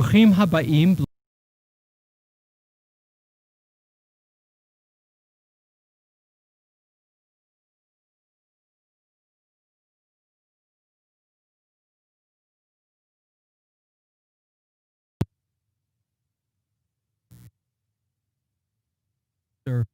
ברוכים הבאים. Sir.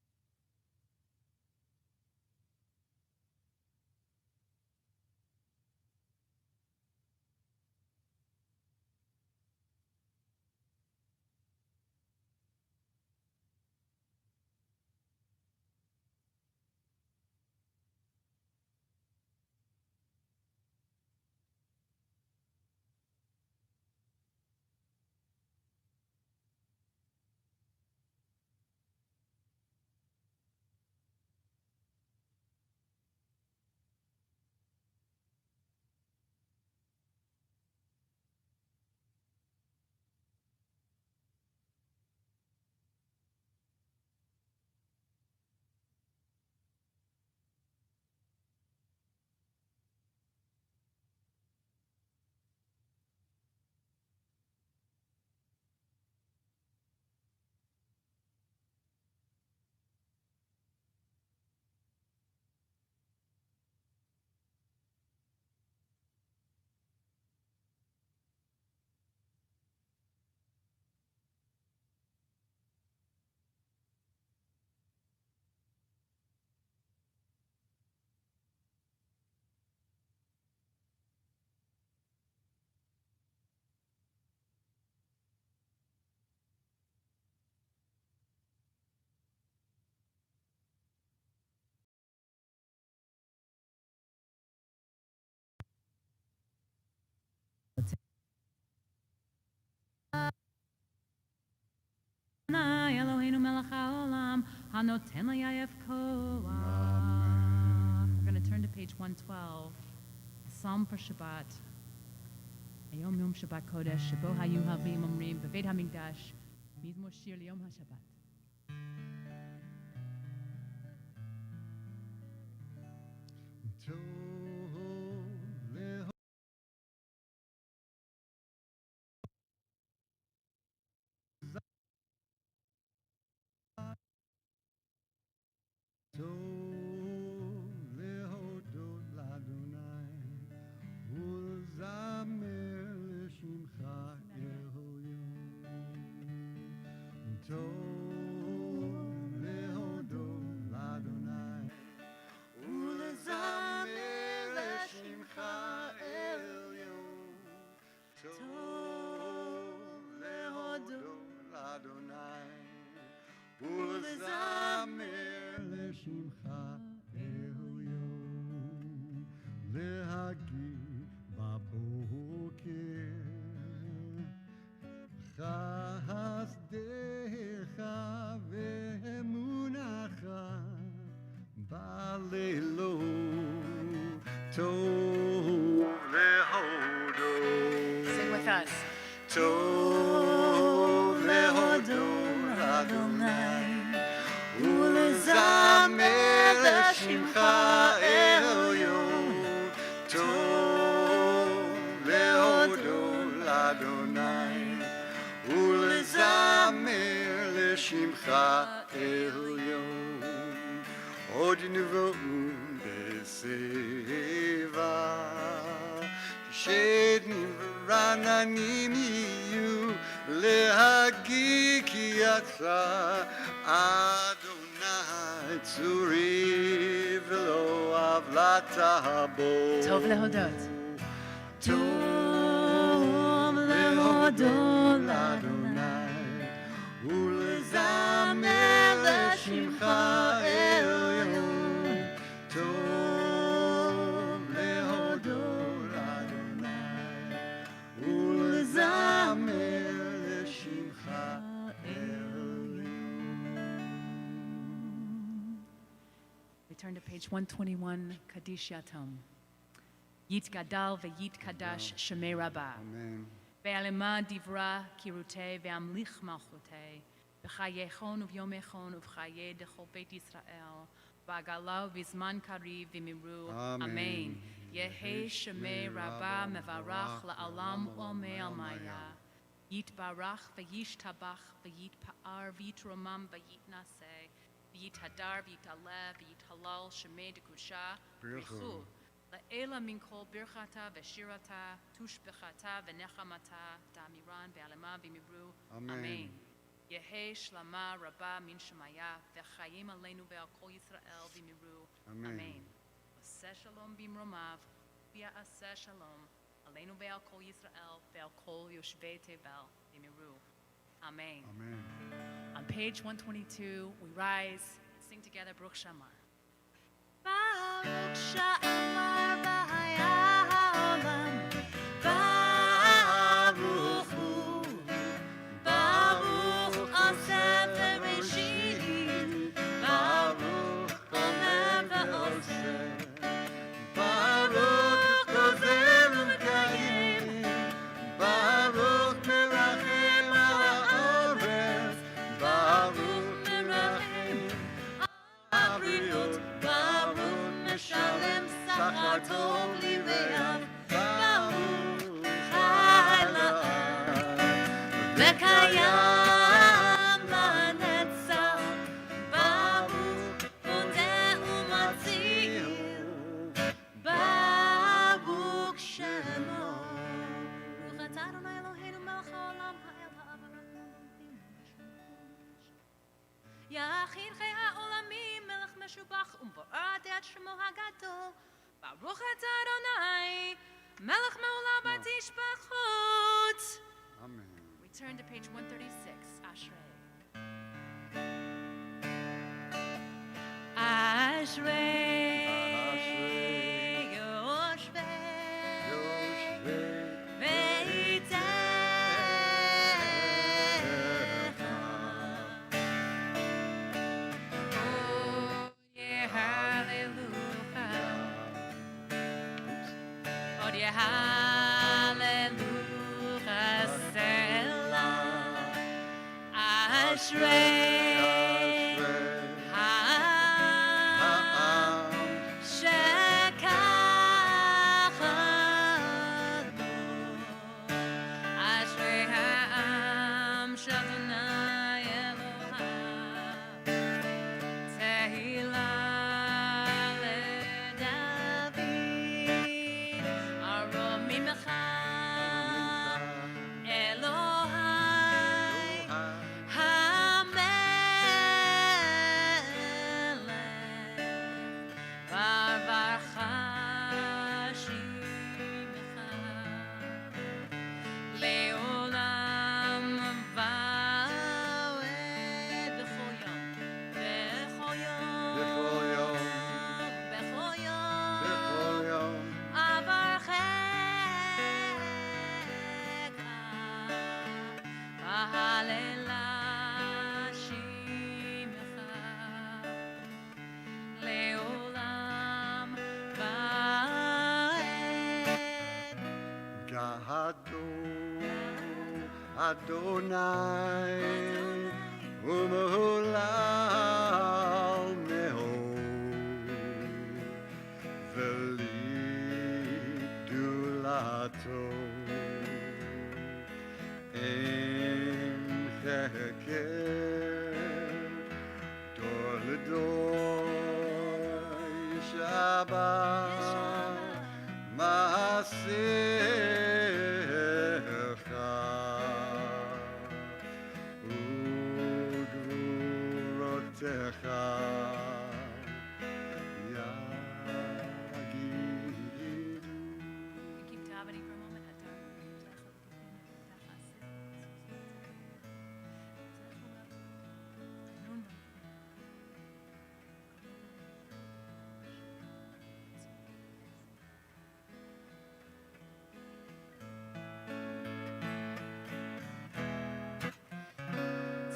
Eloheinu melech haolam, hanoten layayef koach. We're going to turn to page 112. A psalm for Shabbat. Ayom Yom Shabbat Kodesh, Shabo Hayu Havim Omrim, Beveit HaMikdash, Mizmor Shir Liyom HaShabbat. Sing with us. Tov lehodo Adonai, ulezamer l'shimcha elyon. Tov lehodo Adonai, ulezamer l'shimcha elyon. Od nivo'u beseva, shednim v'rananim yiyu lehagi ki ata Adonai tzuri v'lo avlata bo. Tov lehodot. Tov lehodot l'Adonai ulezamer l'shimcha elyon. Tov lehodot l'Adonai ulezamer l'shimcha elyon. We turn to page 121, Kaddish Yatom. Yit Gadal ve'yit Kadash Shemei Rabbah. Amen. Ve'alema divra kirutei ve'amlich malchutei. V'chayechon uv'yomechon uv'chayei dechol Beit Yisrael. V'agala v'zman kariv v'mimru. Amen. Yehi Shemei Rabbah mevarach la'alam u'amei almaya. Yitbarach v'yishtabach v'yitpa'ar v'yitromam v'yitnaseh v'yithadar v'yitaleh v'yithalal shemei dekusha brichu la'ela min kol birchata v'shirata tushbechata v'nechamata da'amiran v'alema v'mibru. Amen. Yehe shlama rabba min shemaya v'chayim aleinu ve'al kol Yisrael v'mibru. Amen. V'aseh shalom b'imromav v'ya'aseh shalom aleinu ve'al kol Yisrael ve'al kol yoshvei tevel v'miru. Amen. Amen. On page 122, we rise, sing together Baruch Shamar. Baruch Shamar b'haya ha'olam, Baruch Hu, Baruch Aseh v'Bereshit, Baruch Omer v'Oseh, Baruch Gozer u'Mekayem, Baruch Merachem al ha'oretz, Baruch Merachem al ha'briot, Baruch Meshalem Sachar Tov Lireav, Baruch Chai La'ad V'kayam la'netzach, Baruch Modeh u'matzil, Baruch Shemo. Baruch atah Adonai Eloheinu melech haolam ha'el ha'avarach Yachid chei ha'olamim melech meshubach u'mvo'adet shemo hagadol. Baruch atah Adonai melech me'olam v'tishbachot. Amen. We turn to page 136, Ashrei. Ashrei Yoshvei Beitecha. Oh, yeah, hallelujah. Oh, yeah, hallelujah. Selah. Ashrei ha'am shekachanu. Ashrei ha'am sh'Adonai Elohav. Tehillah leDavid. Arom mimecha Elohai HaMelech. Varvarcha shimecha Le'olam va'ed b'chol yom. B'chol yom. B'chol yom. B'chol yom. B'chol yom. Avarcheka v'halela shimecha le'olam va'ed. Gadol Adonai u'meholal me'od v'ligdulato ein cheker dor ledor Shabbat Maasecha u'gvurotecha yagidu. We keep davening for a moment.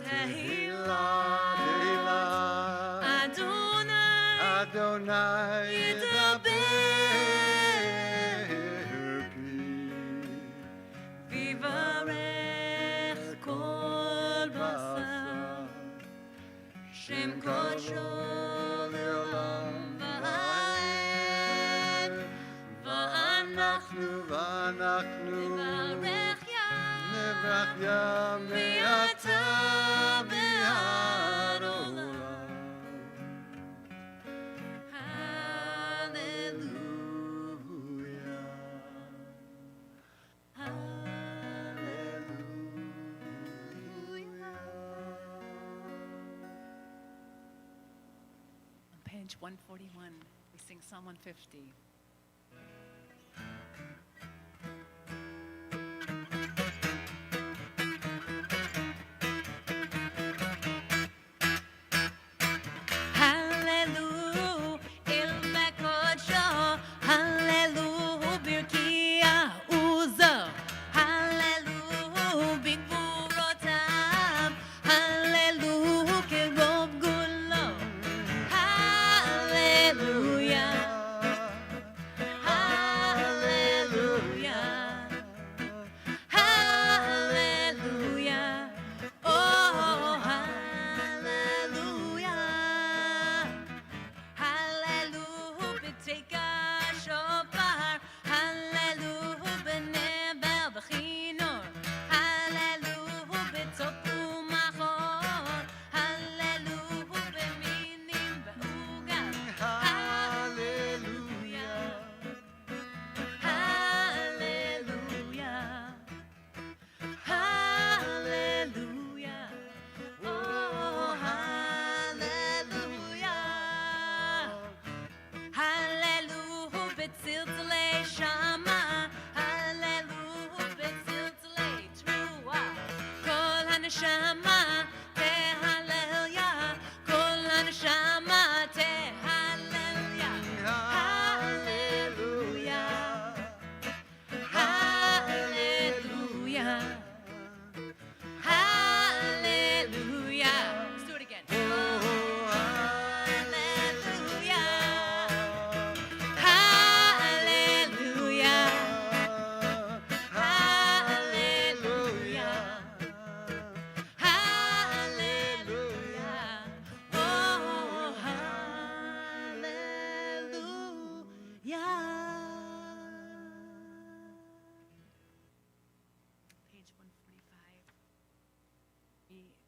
Tehillah, Tehillah, Adonai Adonai Yidaber pi. Vivarech kol basar Shem kodsho le'olam va'ed. ואנחנו Varech Yah והחיה מעתה ועד עולם. On page 141, we sing Psalm 150.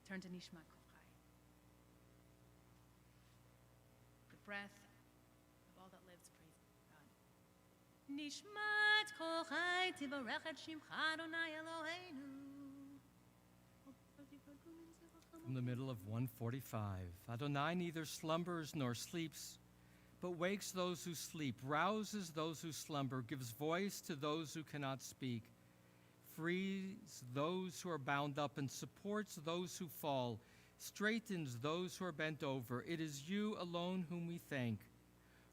Turn to Yism'chu. The breath of all that lives, praise God. Nishmat kol chai tivarech et shimcha Adonai Eloheinu. From the middle of 145, Adonai neither slumbers nor sleeps, but wakes those who sleep, rouses those who slumber, gives voice to those who cannot speak, frees those who are bound up, and supports those who fall, straightens those who are bent over. It is you alone whom we thank.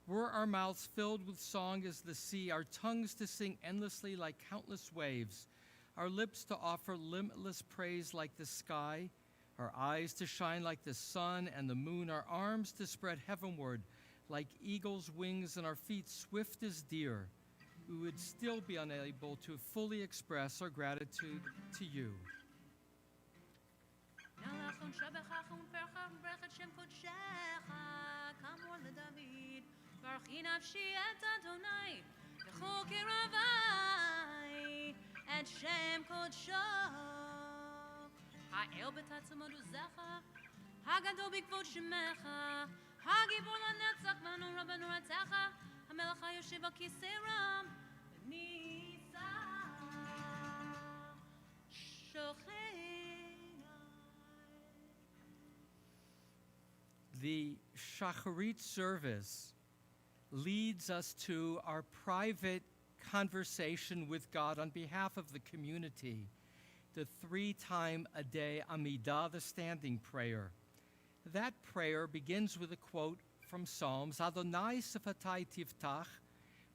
Were our mouths filled with song as the sea, our tongues to sing endlessly like countless waves, our lips to offer limitless praise like the sky, our eyes to shine like the sun and the moon, our arms to spread heavenward like eagle's wings, and our feet swift as deer, we would still be unable to fully express our gratitude to you. הגיבור לנצח בנו רבנו רתך המלך היושב על כיסא רם ניצח שוכנה. The Shacharit service leads us to our private conversation with God on behalf of the community, the 3-time-a-day Amidah, the standing prayer. That prayer begins with a quote from Psalms, Adonai Sifatai Tiftach,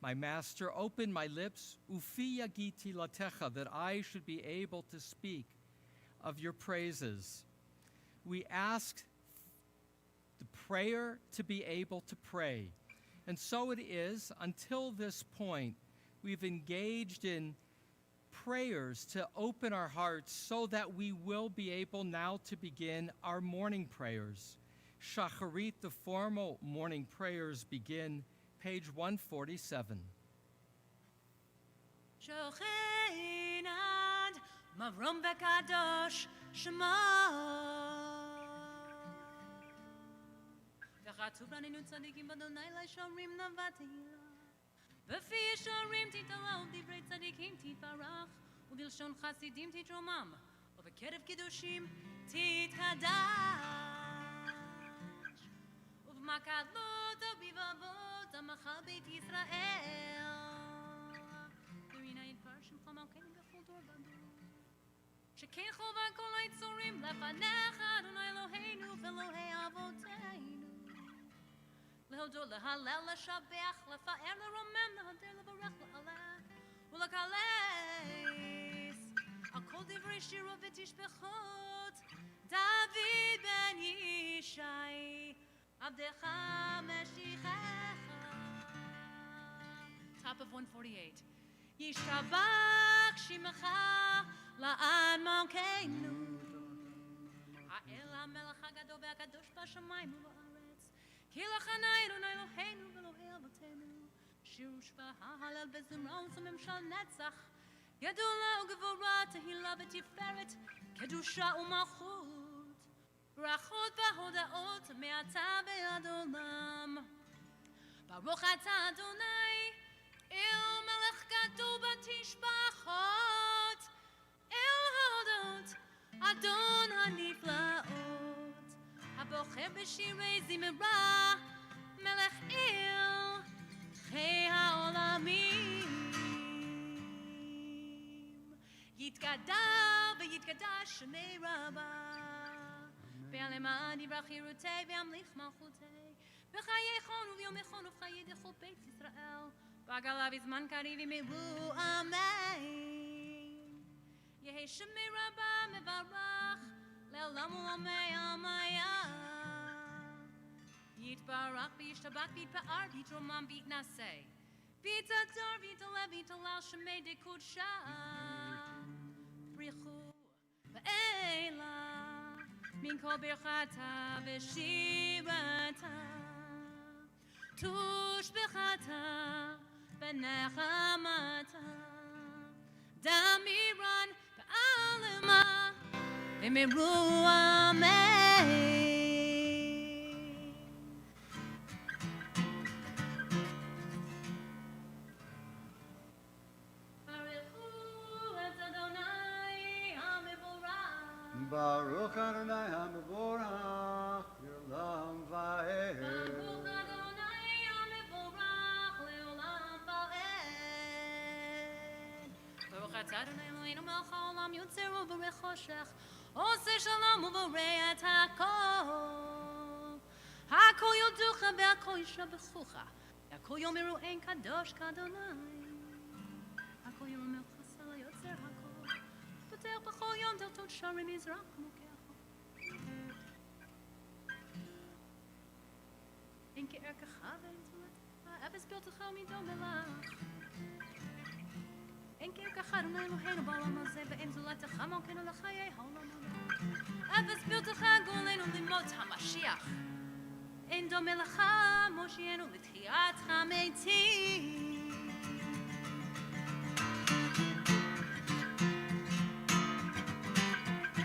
my master, open my lips, Ufi Yagiti Latecha, that I should be able to speak of your praises. We ask the prayer to be able to pray. And so it is, until this point, we've engaged in prayers to open our hearts so that we will be able now to begin our morning prayers. Shacharit, the formal morning prayers, begin page 147. שוכנת Mavrom v'kadosh Shema. V'chatuv raninu tzadikim v'Adonai l'shorim navatila. V'fi yeshorim titala u'divrei tzadikim titbarach u'bilshon chasidim titromam u'v'kerev kiddushim titchadash u'v'makadot u'bivavot amachal beit Yisrael v'rina yidbar shemcha malkeinu b'chol dor v'dor שכן חובה כל היצורים לפניך, אדוני אלוהינו ואלוהי אבותינו. להודות, להלל, לשבח, לפאר, לרומם, להדר, לברך, לעלה ולקלס. על כל דברי שירו ותשבחות, דוד בן ישי, עבדך משיחך. Top of 148. ישתבח שמך לעד מלכנו. האל המלך הגדול והקדוש בשמיים ובארץ. כי לך עיני אדוני אלוהינו ואלוהי אבותינו. שירו שבח הלל וזמרה וממשל נצח. גדולה וגבורה תהילה ותפארת. קדושה ומלכות. ברכות והודאות מעתה ועד עולם. ברוך אתה אדוני אל מלך גדול בתשבחות. אל ההודות, אדון הנפלאות, הבוחר בשירי זמרה, מלך אל חי העולמים. יתגדל ויתקדש שמי רבה, ולמען יברח חירותי וימליך מלכותי, בחייכון וביומכון ובחיי דכל בית ישראל, בגלה בזמן קריב ימלאו אמן. יהי שמי רבה מברך לעולם ולעולמי עמיה. יתברך וישתבח ויתפאר ויתרומם ויתנשא ויתהדר ויתעלה ויתהלל שמי דקודשה. ברכו ואלה מן כל ברכתה ושירתה תושבחתה ונחמתה דמירן בעלמה אמרו אמן. Baruch Adonai HaMevorach Le'olam Va'ed. Baruch Adonai HaMevorach Le'olam Va'ed. Baruch atah Adonai Eloheinu melech haolam yotzer uborei choshech oseh shalom uborei et hakol. Hakol yoducha ve'hakol yishabechucha hakol yomeru ein kadosh k'Adonai. hakol yomer chasel yotzer hakol פותח בכל יום דלתות שערים מזרח מוקח. אין כערכך ואין זולתך, אפס ברתך ומדום לך. אין כערכך אדוני אלוהינו בעולם הזה, ואין זולתך מלכנו לחיי העולם הבא. אפס ברתך גאולנו למות המשיח. אין דומה לך מושיענו לתחיית המתים.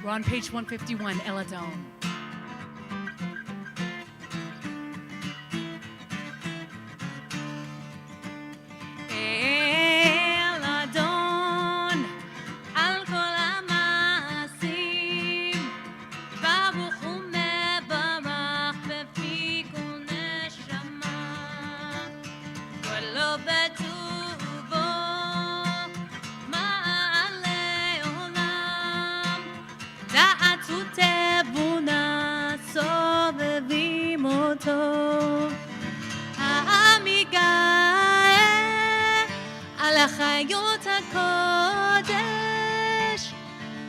We're on page 151, Eladon. Eladon, al kol ha'masim, baruch hu mevarach befi kol neshama, v'lo betuvo ma'alei olam. דעתו תבונה סובבים אותו העמיגה על החיות הקודש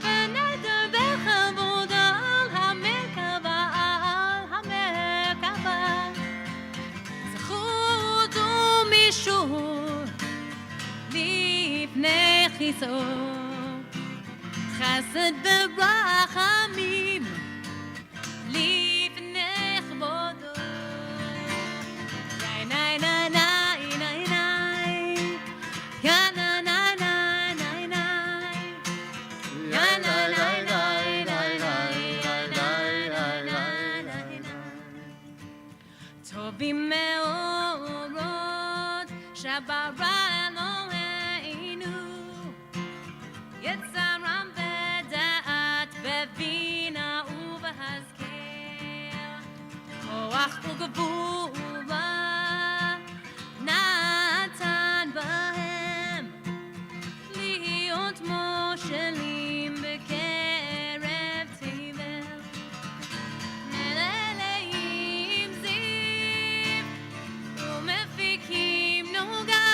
ונדר בכבוד על המרכבה על המרכבה זכות ומישור לפני חיסור חסד ורחמים לפני כבודו. ניי ניי ניי ניי ניי ניי יא ניי ניי ניי ניי ניי יא שברה אלוהינו יצרם בדעת בבינה ובהשכל כוח וגבורה נתן בהם להיות מושלים בקרב תבל נללים זיו ומפיקים נוגה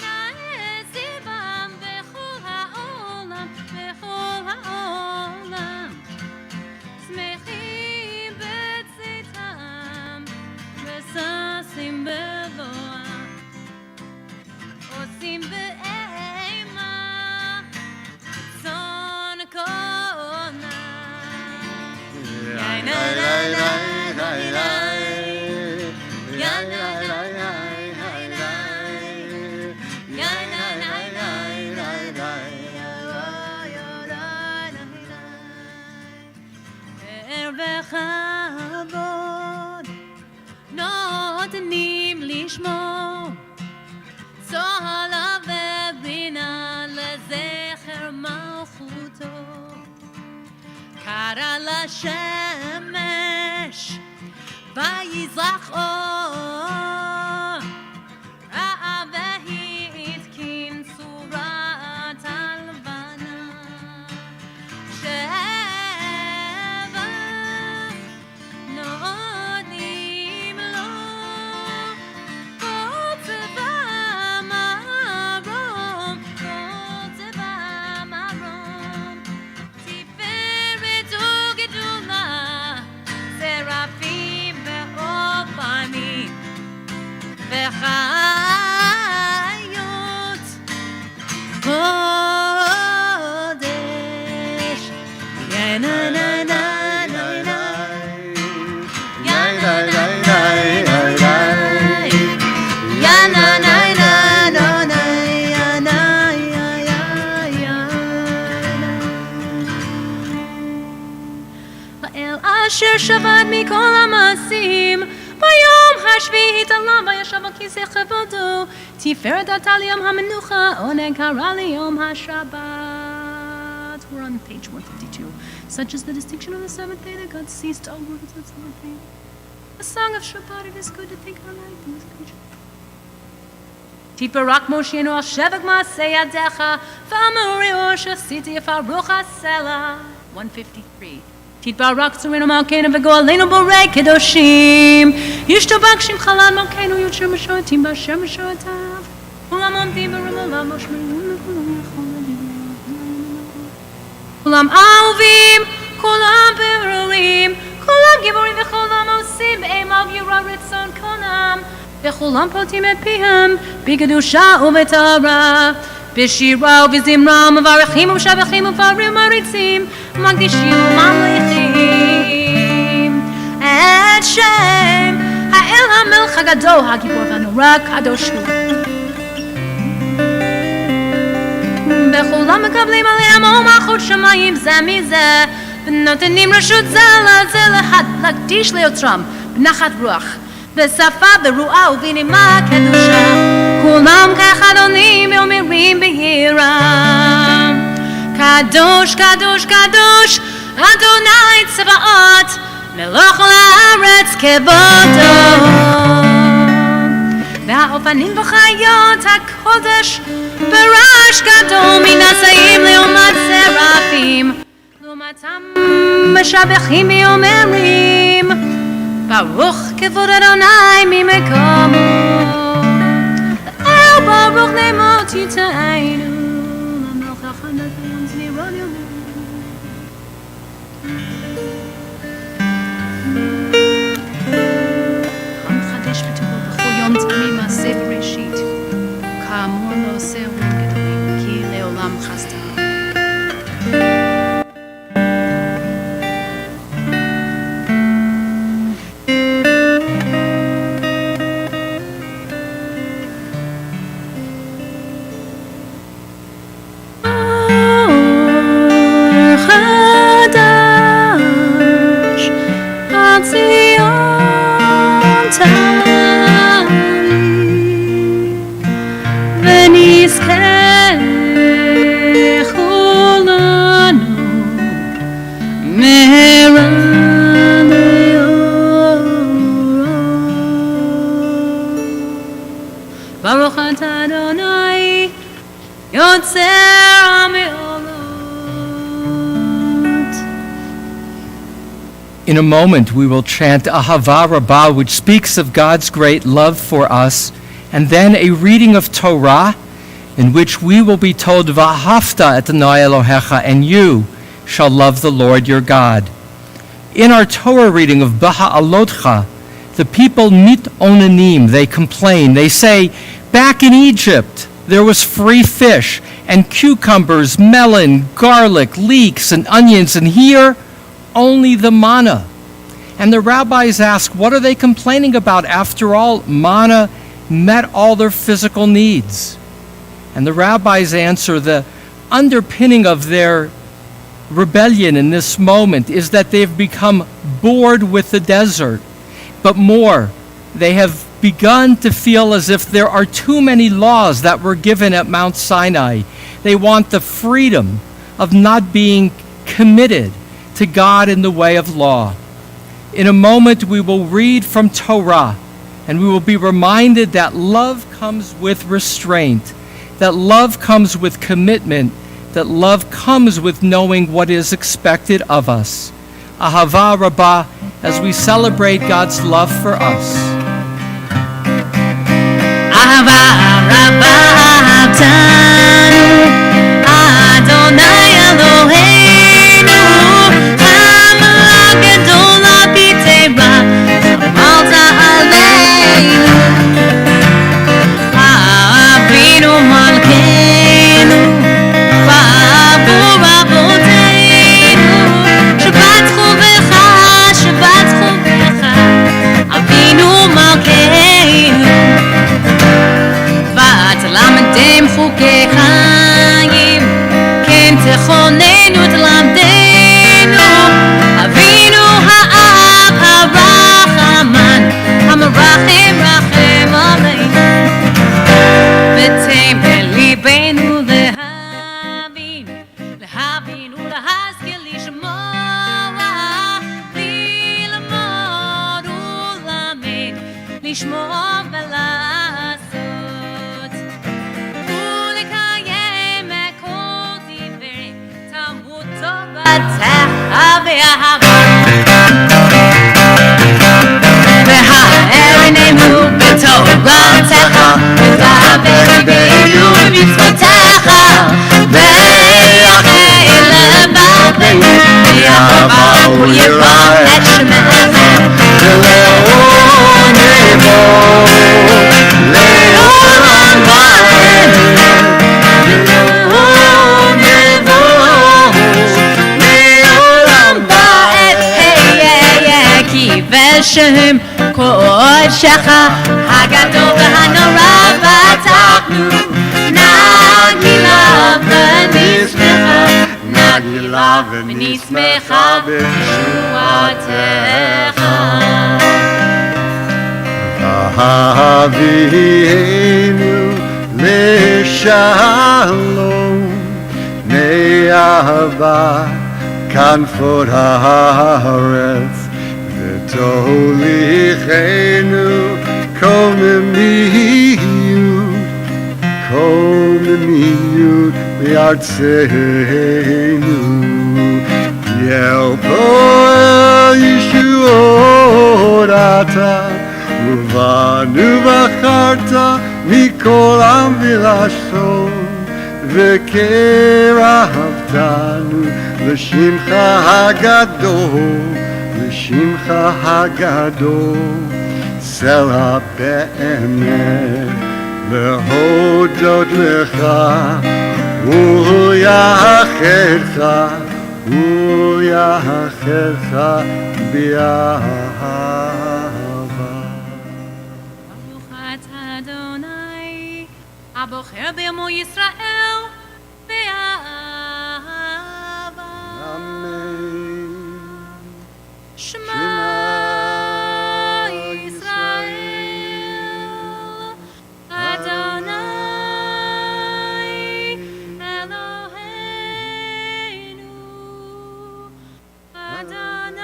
נעזיבם בכל העולם שמחים בצאתם וששים בבואם עושים באימה צאן קונה יאי לה לה לה לה לה יאי לה לה לה לה יאי לה לה לה לה פאר וכבוד נותנים לשמור צהלה ובינה לזכר מלכותו קרא לשמש ויזרח אור ראה והתקין צורת הלבנה שבע נותנים לו כל צבא מרום תפארת וגדולה שרפים ואופנים וחיות קודש יא נה נה נה נה נה יא נה נה נה נה יא נה נה נה נה נה יא נה יא יא האל אשר שבת מכל המעשים ביום השביעי עלה וישב על כיסא כבודו תפארת עתה ליום המנוחה עונג קרא ליום השבת. We're on page 152. Such is the distinction of the seventh day that God ceased all works of the seventh day. A song of Shabbat, it is good to think on life in this creature. תפרק מושיינו על שבק מעשה ידיך ואמוריו שעשיתי יפרוך הסלע. 153. תתברך צורנו מלכנו וגואלנו בורא קדושים ישתבח שמך לעד מלכנו יוצר משרתים באשר משרתיו כולם עומדים ברמליו ושמרים וכולם יכולים כולם אהובים כולם ברורים כולם גיבורים וכולם עושים באימה ויראה רצון כולם וכולם פותחים את פיהם בקדושה ובטהרה בשירה ובזמרה מברכים ומשבחים ומפארים ומעריצים מקדישים וממליכים את שם האל המלך הגדול הגיבור והנורא קדוש הוא וכולם מקבלים עליהם אור מלכות שמיים זה מזה ונותנים רשות זה לזה להקדיש ליוצרם בנחת רוח בשפה ברואה ובנימה קדושה כולם כאחד עונים ואומרים ביראה קדוש קדוש קדוש אדוני צבאות מלך לארץ כבודו והאופנים וחיות הקודש ברעש גדול מנשאים לעומת סרפים לעומתם משבחים ואומרים ברוך כבוד אדוני ממקומו ברוך נמות יתענו למלך החנתון זמירון יומנו המחדש בטובו בכל יום תמיד מעשה בראשית כאמור לא עושה עולים גדולים כי לעולם חסדה Baruch atah Adonai, Yotzer HaMe'olut. In a moment, we will chant Ahava Rabbah, which speaks of God's great love for us, and then a reading of Torah, in which we will be told, V'ahavta et Adonai Elohecha, and you shall love the Lord your God. In our Torah reading of B'ha'alotcha, the people mit onanim, they complain. They say, back in Egypt, there was free fish and cucumbers, melon, garlic, leeks, and onions, and here, only the manna. And the rabbis ask, what are they complaining about? After all, manna met all their physical needs. And the rabbis answer, the underpinning of their rebellion in this moment is that they've become bored with the desert. But more, they have begun to feel as if there are too many laws that were given at Mount Sinai. They want the freedom of not being committed to God in the way of law. In a moment, we will read from Torah, and we will be reminded that love comes with restraint, that love comes with commitment, that love comes with knowing what is expected of us. Ahava Rabbah, as we celebrate God's love for us. Ahava Rabbah Tanu, Adonai Eloheinu, Hamalach Gedola B'Teva, Malta Aleinu, Avinu Malkeinu, Ba'avur Avoteinu, Shabbat Chovecha, Shabbat Chovecha, Avinu Malkeinu, V'atlamedem Chukei Chaim, Ken Techonenu Tlamdenu, Avinu Ha'av Ha'rachaman, Ha'merachem Rachem Aleinu, V'tem B'libenu Lehavin, Lehavin U'lehaskel Lishmoa, Lilmod U'lamed, Lishmoa V'lasot, U'lekayem et kol divrei Talmud Toratecha v'ahava. V'ha'erinenu b'toratecha, v'ha'beribeinu b'mitzvotecha, v'yachei levaveinu, v'yahava u'yirah et shemecha. Le'olam va'ed, le'olam va'ed, ki v'shem kodshecha, hagadol v'hanora v'tachnu, nagila v'nismecha, nagila v'nismecha b'shuatecha. Ahavienu leshalom, me'ahava kanfot haaretz, v'tolichenu kol memiyut v'artzeinu, yelpo el yishuot atah, Uvanu v'charta mikol am v'lashon, v'kerahavtanu l'shimcha hagadol, sela be'emet v'hodot lecha, u'yachecha b'yahava. הבוחר בעמו ישראל באהבה. אמן. שמע ישראל, אדוני אלוהינו, אדוני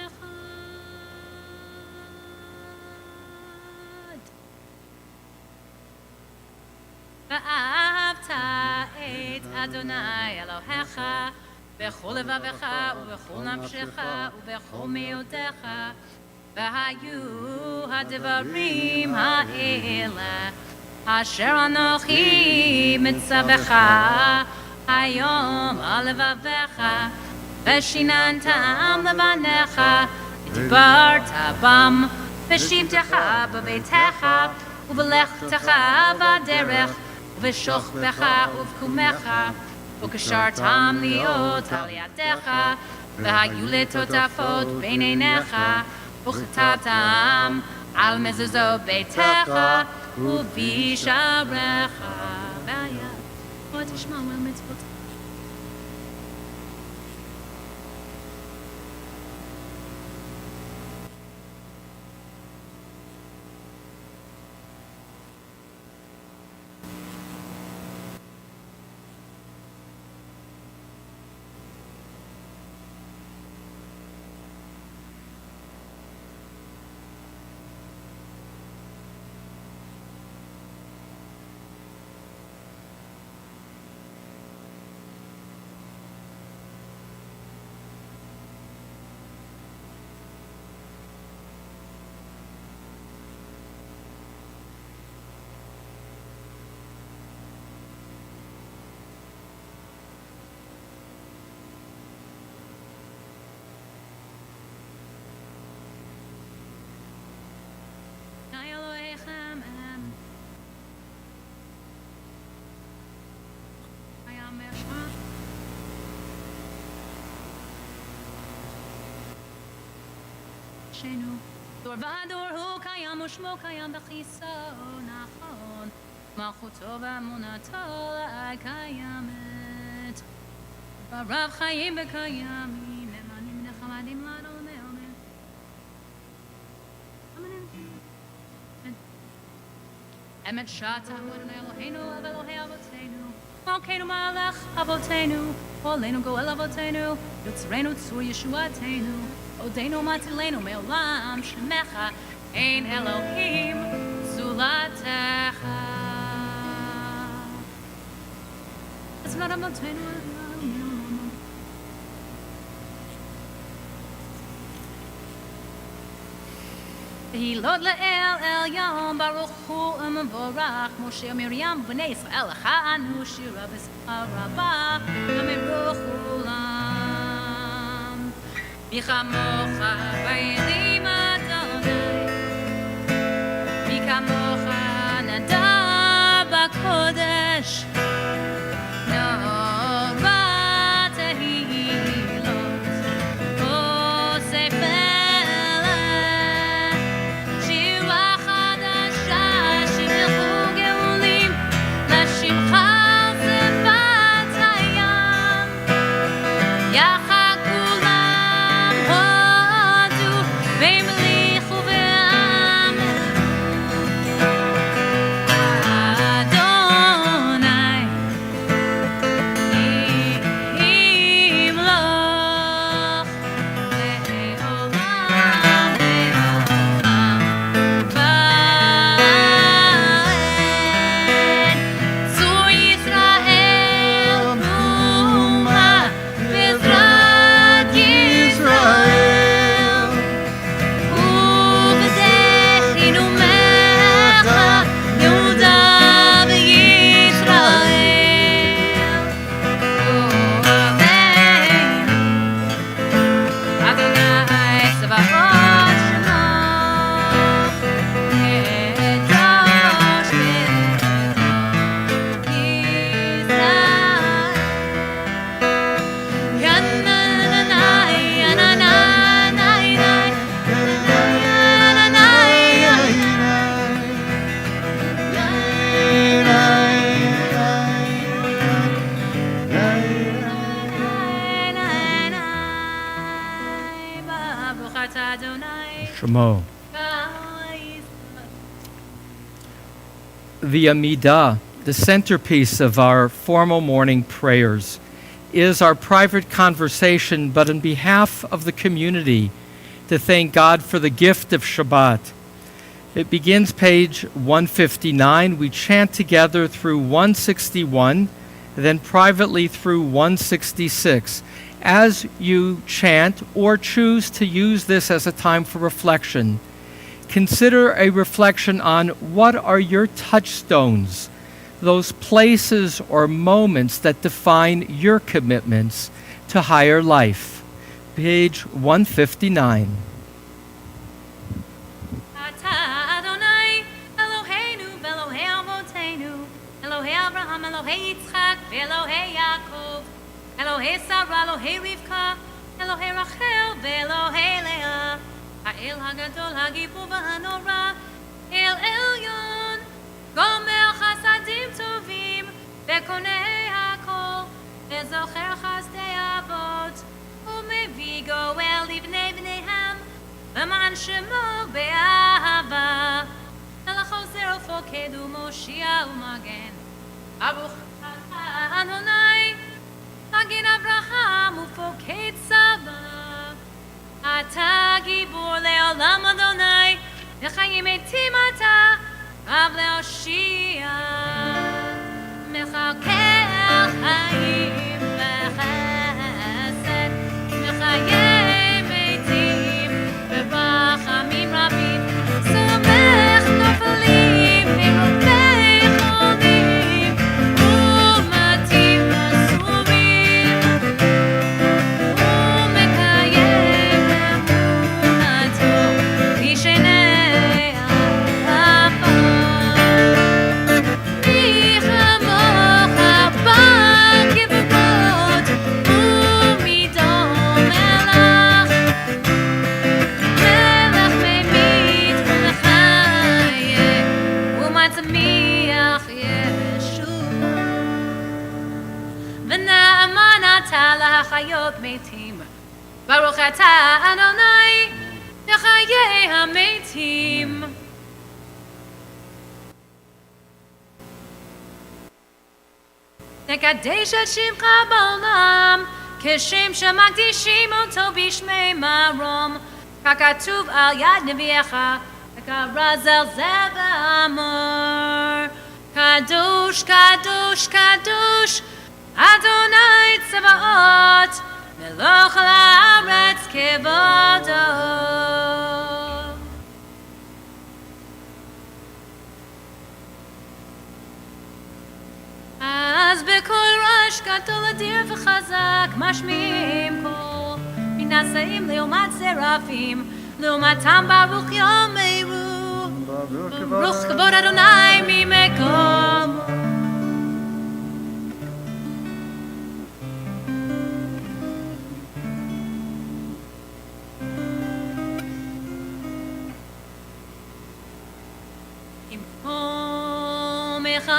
אחד. ואהבת את אדוני אלוהיך בכל לבבך ובכל נפשך ובכל מאודך, והיו הדברים האלה אשר אנוכי מצווך היום על לבביך, ושיננתם לבניך, ודיברת בם בשבתך בביתך ובלכתך בדרך ובשוכבך ובקומך, וקשרתם להיות על ידיך, והיו לטוטפות בין עיניך, וכתבתם על מזוזות ביתך ובשעריך. והיה ותשמעו אל מצוות. דור ודור הוא קיים ושמו קיים בכיסו נכון, מלכותו ואמונתו לעד קיימת, ברב חיים וקיימים, נאמנים נחמדים לנו נאמן. אמת שתה הוא אדוני אלוהינו ואלוהי אבותינו, מלכנו מלך אבותינו, עולנו גואל אבותינו, יוצרנו צור ישועתנו, עודנו מצילנו מעולם שמך, אין אלוהים זולתך. אז לא רבותינו תהילות לאל עליון, ברוך הוא ומבורך, משה ומרים ובני ישראל לכנו שירה בשמחה רבה, אמרו כולם. מי כמוך באלים אדוני, מי כמוך נדר בקודש, נורא תהילות, אוסף פלא, שירה חדשה, שימחו גאולים, לשמך שפת הים, יחד כולם הודו והמליכו ואמרו אדוני ימלוך לעולם לעולם ועד. צור ישראל אומה בעזרת ישראל, ובדחילו ממך יהודה וישראל. אמן. אדוני צבאות שמו, קדוש קדוש ישראל. ינננאי ינננאי ברוך אתה אדוני Shemo. אלוהי. The Amidah, the centerpiece of our formal morning prayers, is our private conversation, but on behalf of the community, to thank God for the gift of Shabbat. It begins page 159. We chant together through 161, then privately through 166. As you chant or choose to use this as a time for reflection, consider a reflection on what are your touchstones, those places or moments that define your commitments to higher life. Page 159. Elohei Yitzchak, Elohei Yaakov, Elohei Sarah, Elohei Rivka, Elohei Rachel, Elohei Leah, Ha'el Hagadol, Hagibur V'Hanora, El Elyon, Gomer Chasadim Tovim, Bekonei Hakol, Bezocher Chasdei Avot, Umevi Goel Livnei Bneihem, V'man Shemo Be'ahava, Elachoser Ufoked U'Moshia U'Magen, Baruch Adonai, Magin Abraham Ufoked Saba, Ata Gibor Leolam Adonai, V'chayim Etim Ata, Rav Leoshia, Mechakel Chayim V'chesed, Mechayim Etim V'rachamim Rabim, Somech Nofalim V'rofei Cholim, Umatim Asurim, Umekayem Emunato Vishenei Afa, Michamocha B'Kivukot, Umidom Melach, Melech Memit V'Chayeh, Umatzmiach Yeshua, V'na'aman Ata L'Hachayot Metim, Baruch Ata Adonai, V'Chayei HaMetim. נקדש את שמך בעולם, כשם שמקדישים אותו בשמי מרום, ככתוב על יד נביאך, וקרא זלזל ואמר, קדוש, קדוש, קדוש, אדוני צבאות, מלוך על הארץ כבודו. אז בקול רעש גדול אדיר וחזק משמיעים קול מנשאים לעומת סרפים לעומתם ברוך יאמרו ברוך כבוד אדוני ממקום. עם עומך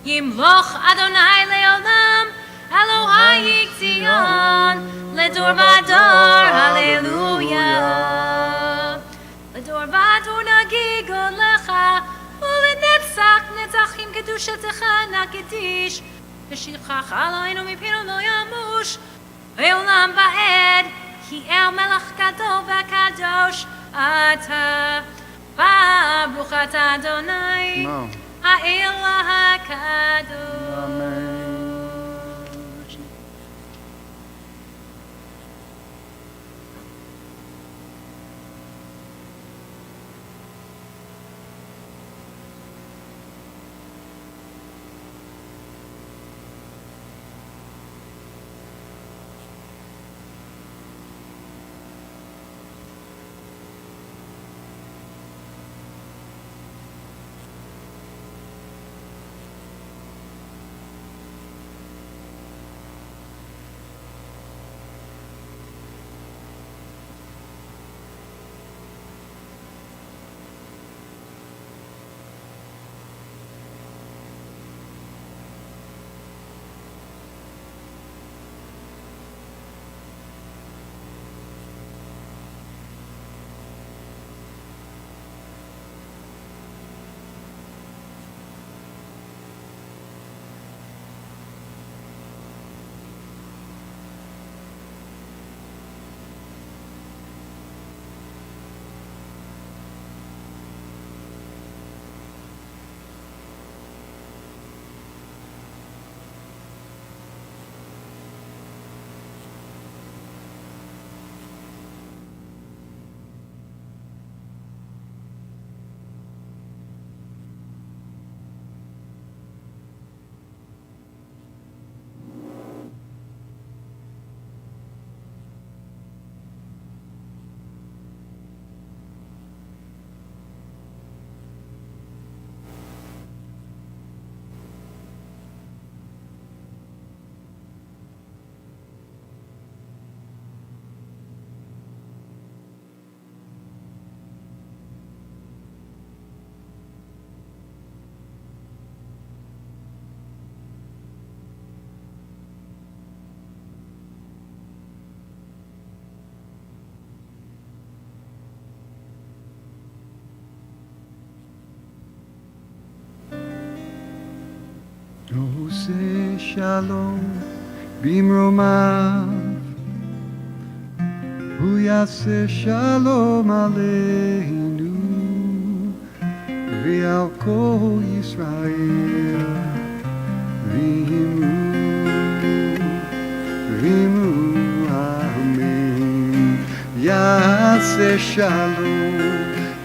ימלוך אדוני לעולם, אלוהי ציון, לדור ודור, הללויה. קדושתך נקדיש, ושבחך אלוהינו מפינו לא ימוש, לעולם ועד, כי אל מלך גדול וקדוש אתה. ברוך אתה אדוני, האל הקדוש. Amen. עושה שלום במרומיו, הוא יעשה שלום עלינו ועל כל ישראל, ואמרו אמן. יעשה שלום,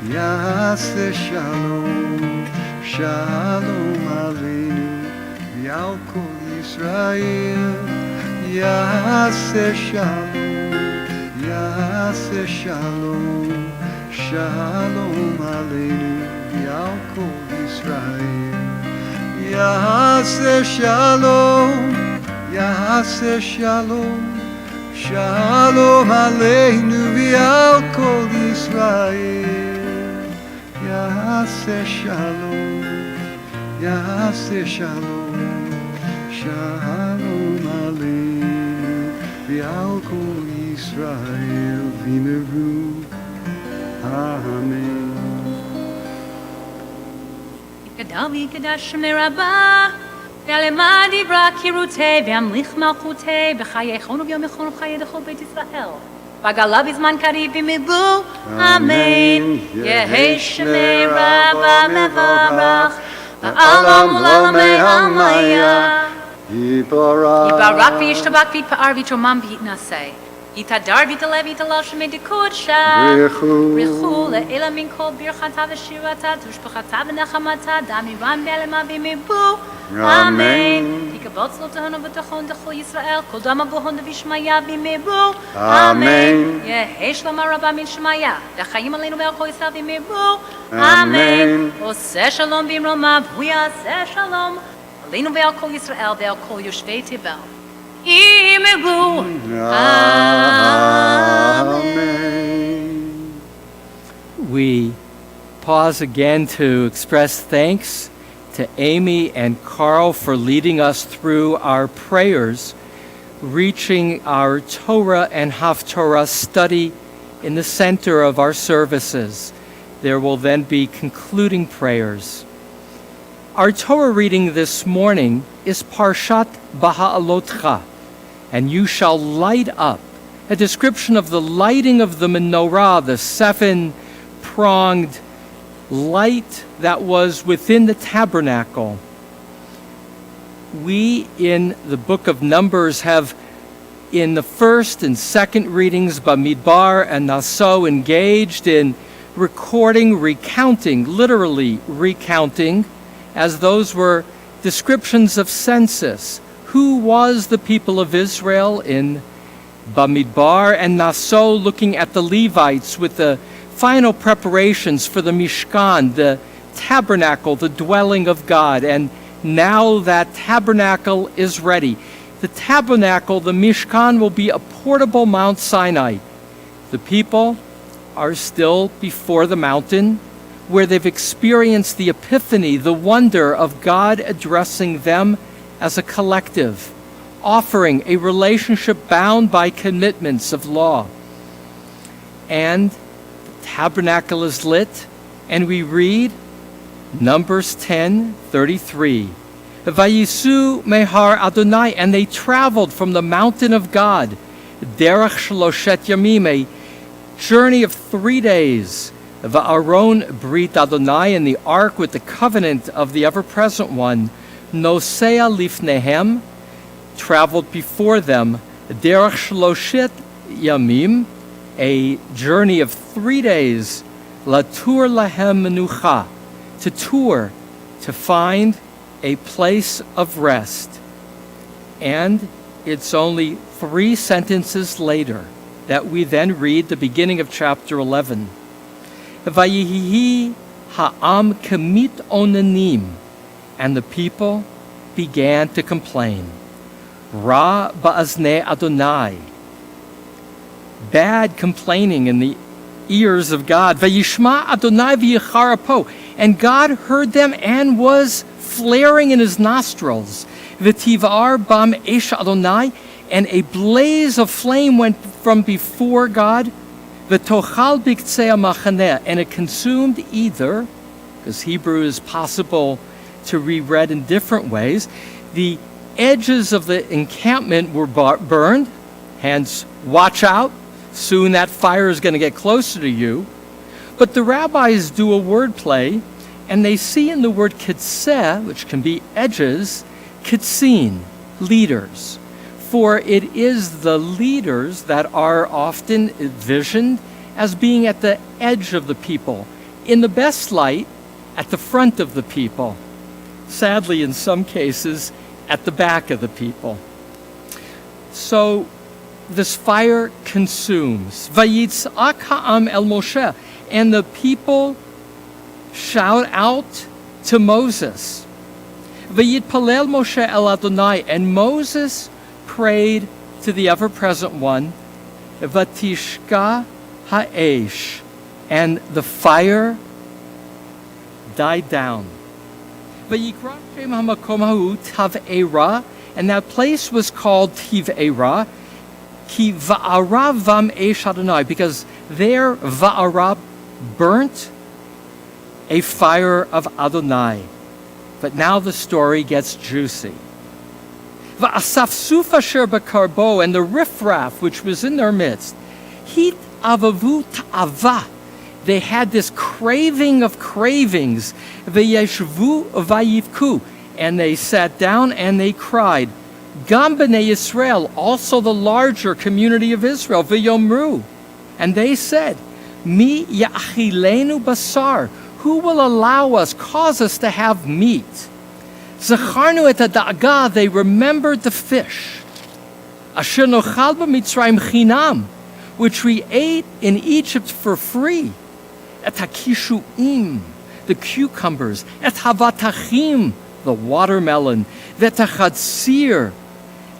יעשה שלום, שלום עלינו ועל כל ישראל. יעשה שלום, יעשה שלום, שלום עלינו ועל כל ישראל. יעשה שלום, יעשה שלום, שלום עלינו ועל כל ישראל. יעשה שלום, יעשה שלום, שלום עלינו ועל כל ישראל. ואמרו אמן. יגדל ויקדש שם לרבה, ועלמה דיברה קירותי, והמליך מלכותי, בחייכון וביומכון וחיי דכל בית ישראל. בגלה בזמן קריב ומבוא, אמן. יהי שמי רבה מברך, לעולם ולעולמי עלמיה. יתברך וישתבח ויתפאר ויתרומם ויתנשא. יתהדר ויתעלה ויתהלל שמי דקודשה. ברכו לאלה מן כל ברכתה ושירתה, תושבחתה ונחמתה, דמירן בעלמה ומבוא, אמן. יקבל צלותיהן וביטחון דכל ישראל, כל דם אבוהן ושמיה ומבוא, אמן. יהי שלמה רבה מן שמיה, והחיים עלינו ועל כל ישראל ומבוא, אמן. עושה שלום במרומיו, הוא יעשה שלום עלינו ועל כל ישראל ועל כל יושבי תבל. אמרו amen. We pause again to express thanks to Amy and Carl for leading us through our prayers, reaching our Torah and Haftorah study in the center of our services. There will then be concluding prayers. Our Torah reading this morning is Parshat Baha'alotcha, and you shall light up, a description of the lighting of the menorah, the seven-pronged light that was within the tabernacle. We in the book of Numbers have, in the first and second readings, Bamidbar and Naso, engaged in recording, recounting, literally recounting, as those were descriptions of census. Who was the people of Israel in Bamidbar, and Naso looking at the Levites with the final preparations for the Mishkan, the tabernacle, the dwelling of God. And now that tabernacle is ready. The tabernacle, the Mishkan, will be a portable Mount Sinai. The people are still before the mountain, where they've experienced the epiphany, the wonder of God addressing them as a collective, offering a relationship bound by commitments of law. And the tabernacle is lit, and we read Numbers 10:33. Vayisu mehar Adonai, and they traveled from the mountain of God, derech shloshet yamim, a journey of 3 days. Va'aron brit Adonai, and the ark with the covenant of the ever-present one, nosea lifnehem, traveled before them, derech shloshet yamim, a journey of 3 days, latur lahem menucha, to tour, to find a place of rest. And it's only 3 sentences later that we then read the beginning of chapter 11. Vayihi ha'am kemit onanim, and the people began to complain. Ra ba'aznei Adonai, bad complaining in the ears of God. Vayishma Adonai v'yicharapo, and God heard them and was flaring in his nostrils. V'tivar bam esh Adonai, and a blaze of flame went from before God. V'tochal b'ktzei ha'machaneh, and it consumed either, because Hebrew is possible to reread in different ways, the edges of the encampment were burned, hence watch out, soon that fire is going to get closer to you. But the rabbis do a word play, and they see in the word kitzeh, which can be edges, kitzin, leaders. For it is the leaders that are often envisioned as being at the edge of the people, in the best light, at the front of the people. Sadly, in some cases, at the back of the people. So this fire consumes. Vayitzak ha'am el Moshe, and the people shout out to Moses. Vayitpalel Moshe el Adonai, and Moses prayed to the ever-present one. Vatishka ha'esh, and the fire died down. Vayikra shem hamakom ha'u Tav'era, and that place was called Tiv'era, ki va'ara vam esh Adonai, because there va'ara burnt a fire of Adonai. But now the story gets juicy. Va'asafsuf asher b'karbo, and the riffraff which was in their midst, hit avavu ta'ava, they had this craving of cravings, v'yeshvu vayivku, and they sat down and they cried. Gam b'nei Yisrael, also the larger community of Israel, v'yomru, and they said, Mi ya'achilenu basar, who will allow us, cause us to have meat? Zacharnu et ha'da'aga, they remembered the fish. Asher nochal b'mitzrayim chinam, which we ate in Egypt for free. Et ha'kishuim, the cucumbers. Et havatachim, the watermelon. Vet ha'chatzir,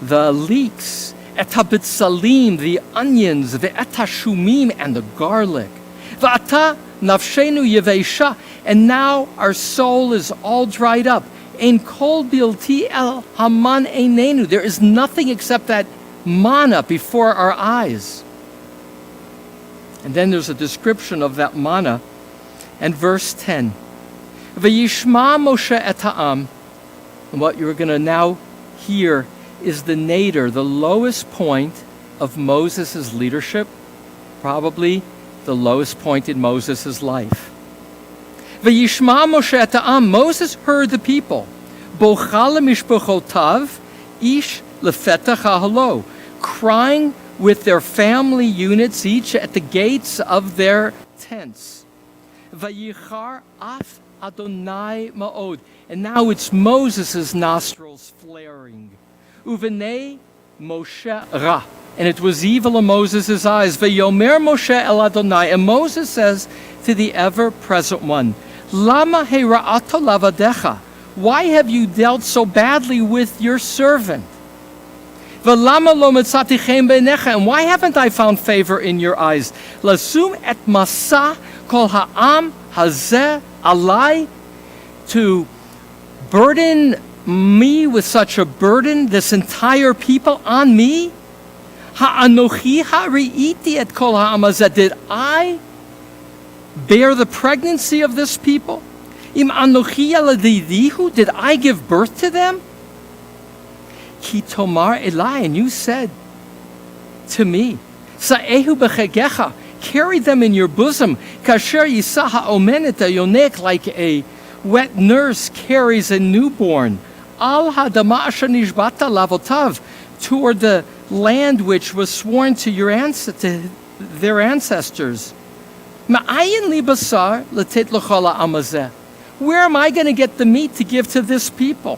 the leeks. Et ha'bitzalim, the onions. Ve'et ha'shumim, and the garlic. Va'ata nafshenu yevesha, and now our soul is all dried up. Ein kol bilti el haman einenu, there is nothing except that manna before our eyes. And then there's a description of that manna, and verse 10. Vayishma Moshe et ha'am. And what you're going to now hear is the nadir, the lowest point of Moses' leadership, probably the lowest point in Moses' life. Vayishma Moshe et ha'am. Moses heard the people. Bocha lemishpachotav, ish lefetach hahalo, crying with their family units, each at the gates of their tents. Vayichar af Adonai ma'od. And now it's Moses' nostrils flaring. Uvenei Moshe ra. And it was evil in Moses' eyes. Vayomer Moshe el Adonai. And Moses says to the ever-present one, Lama hera'ato lavadecha. Why have you dealt so badly with your servant? V'lama lo metzati chen beinecha. And why haven't I found favor in your eyes? Lasum et masa kol ha'am hazeh alai, to burden me with such a burden, this entire people on me? Ha'anochi ha'ri'iti et kol ha'am hazeh. Did I bear the pregnancy of this people? Im anochi yaladidihu. Did I give birth to them? Ki tomar elai. And you said to me, Sa'ehu b'chegecha. Carry them in your bosom. Kasher yisa ha'omenet yonek, like a wet nurse carries a newborn. Al ha'adama asher nishbata lavotav, toward the land which was sworn to their ancestors. Ma'ayin li basar letet l'chol ha'am hazeh. Where am I going to get the meat to give to this people?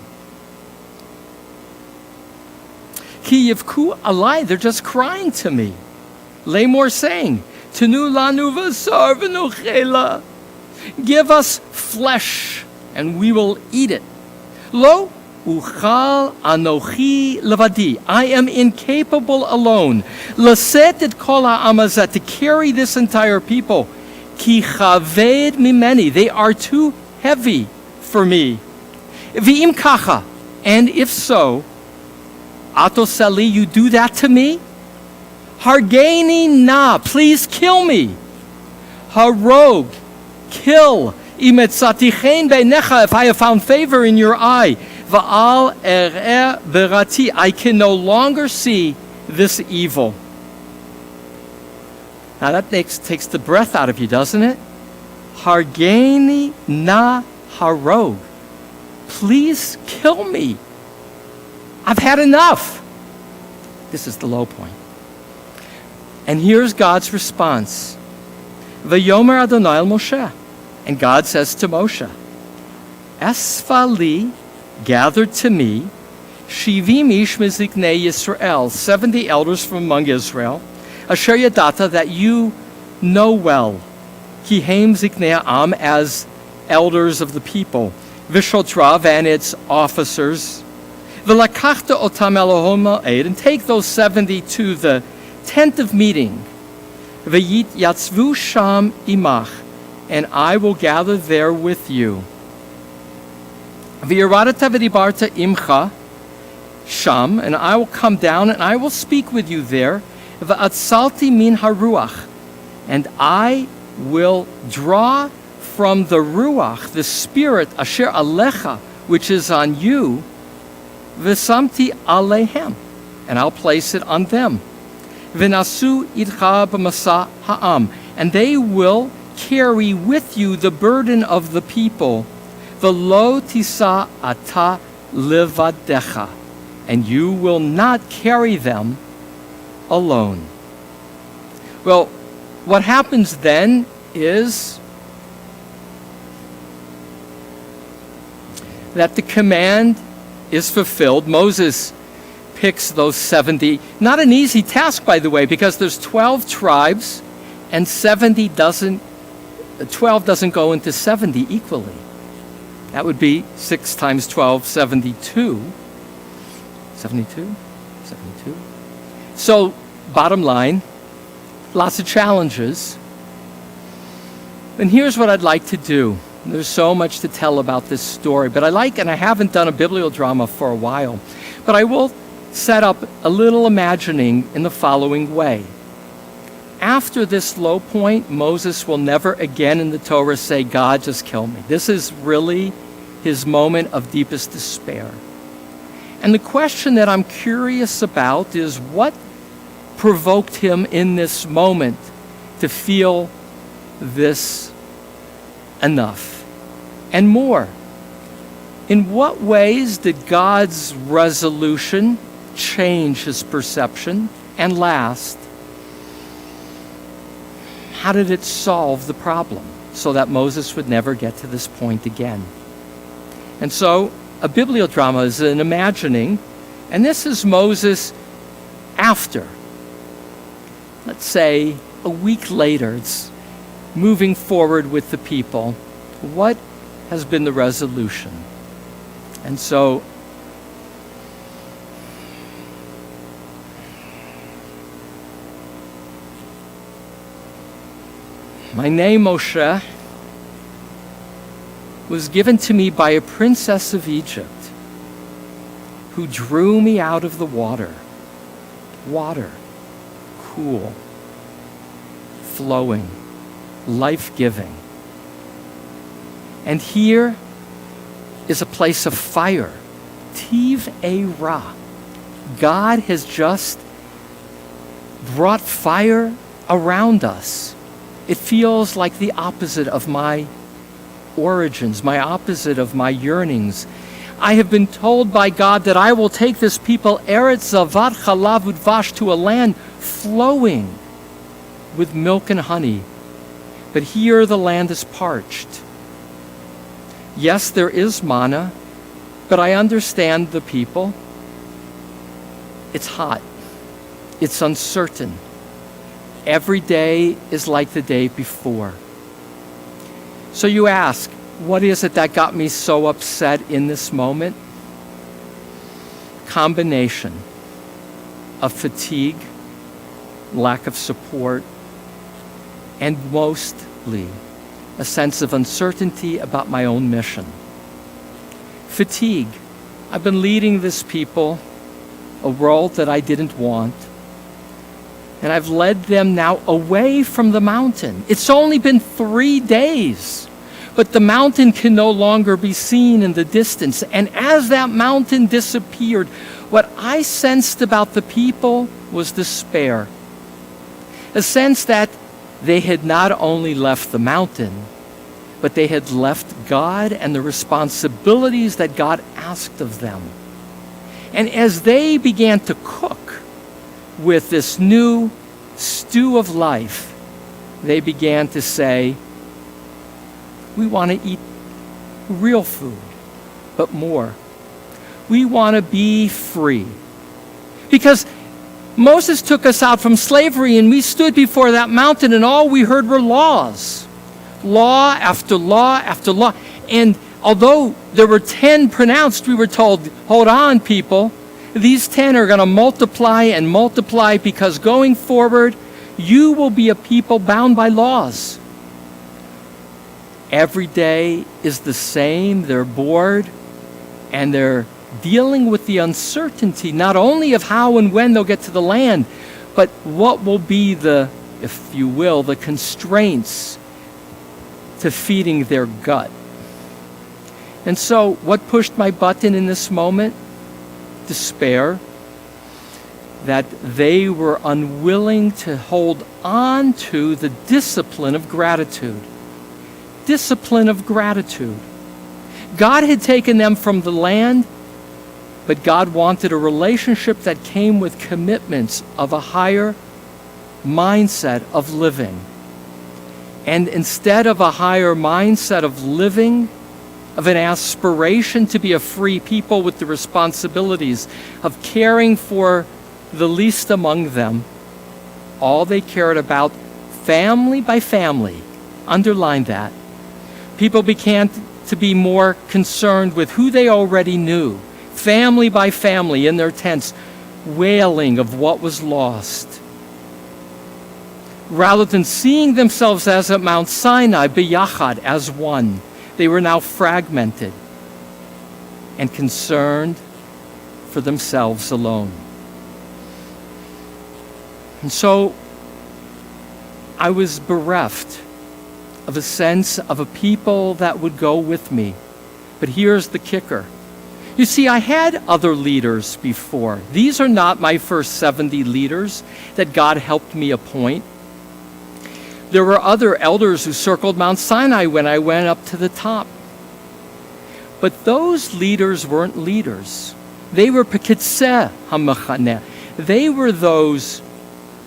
Ki yivku alai. They're just crying to me. Lamor saying, Tenu lanu v'sar v'nochela. Give us flesh, and we will eat it. Lo uchal anochi levadi. I am incapable alone. Laset et kol ha'am hazeh, to carry this entire people. Ki chaved mimeni. They are too heavy for me. V'im kacha. And if so, atosali, you do that to me? Hargeni na, please kill me. Harog, kill. Imetzatichen beinecha, if I have found favor in your eye. Va'al er'er berati, I can no longer see this evil. Now that takes the breath out of you, doesn't it? Hargeni na harog. Please kill me. I've had enough. This is the low point. And here's God's response. Vayomer Adonai el Moshe. And God says to Moshe, Esfali, gathered to me, Shivim ish miziknei Yisrael, 70 elders from among Israel, Asher yadata, that you know well, Kihem ziknei am, as elders of the people, Vishotrav and its officers, V'lakachta otam Elohim ha'ed, and take those 70 to the tent of meeting, V'yit yatzvu sham imach, and I will gather there with you. V'yiradata v'dibarta imcha sham, and I will come down and I will speak with you there. V'atzalti min haruach, and I will draw from the ruach, the spirit, asher alecha, which is on you, v'samti alehem, and I'll place it on them. V'nasu idcha b'masa ha'am, and they will carry with you the burden of the people. V'lo tisa ata levadecha, and you will not carry them alone. Well, what happens then is that the command is fulfilled. Moses picks those 70. Not an easy task, by the way, because there's 12 tribes, and 12 doesn't go into 70 equally. That would be 6 times 12, 72. 72? 72. So, bottom line, lots of challenges. And here's what I'd like to do. There's so much to tell about this story, but I haven't done a bibliodrama for a while, but I will set up a little imagining in the following way. after this low point, Moses will never again in the Torah say, God, just kill me. This is really his moment of deepest despair. And the question that I'm curious about is what provoked him in this moment to feel this enough and more? In what ways did God's resolution change his perception? And last, how did it solve the problem so that Moses would never get to this point again? And so a bibliodrama is an imagining, and this is Moses after. Let's say a week later, it's moving forward with the people. What has been the resolution? And so my name, Moshe, was given to me by a princess of Egypt who drew me out of the water. Water, cool, flowing, life-giving. And here is a place of fire. Tiv Ra. God has just brought fire around us. It feels like the opposite of my origins, my opposite of my yearnings. I have been told by God that I will take this people, Eretz Zavat Chalav Udvash, to a land flowing with milk and honey. But here the land is parched. Yes, there is manna, but I understand the people. It's hot. It's uncertain. Every day is like the day before. So you ask, what is it that got me so upset in this moment? Combination of fatigue, lack of support, and mostly a sense of uncertainty about my own mission. Fatigue. I've been leading this people a role that I didn't want. And I've led them now away from the mountain. It's only been 3 days, but the mountain can no longer be seen in the distance. And as that mountain disappeared, what I sensed about the people was despair. A sense that they had not only left the mountain, but they had left God and the responsibilities that God asked of them. And as they began to cook with this new stew of life, they began to say, we want to eat real food, but more. We want to be free. Because Moses took us out from slavery, and we stood before that mountain, and all we heard were laws. Law after law after law. And although there were 10 pronounced, we were told, hold on, people. These 10 are going to multiply and multiply, because going forward, you will be a people bound by laws. Every day is the same. They're bored, and they're dealing with the uncertainty, not only of how and when they'll get to the land, but what will be the, if you will, the constraints to feeding their gut. And so what pushed my button in this moment? Despair. That they were unwilling to hold on to the discipline of gratitude. Discipline of gratitude. God had taken them from the land, but God wanted a relationship that came with commitments of a higher mindset of living. And instead of a higher mindset of living, of an aspiration to be a free people with the responsibilities of caring for the least among them, all they cared about, family by family, underline that. People began to be more concerned with who they already knew, family by family in their tents, wailing of what was lost. Rather than seeing themselves as at Mount Sinai, biyachad, as one, they were now fragmented and concerned for themselves alone. And so I was bereft of a sense of a people that would go with me. But here's the kicker. You see, I had other leaders before. These are not my first 70 leaders that God helped me appoint. There were other elders who circled Mount Sinai when I went up to the top. But those leaders weren't leaders. They were Pekitzeh HaMachaneh. They were those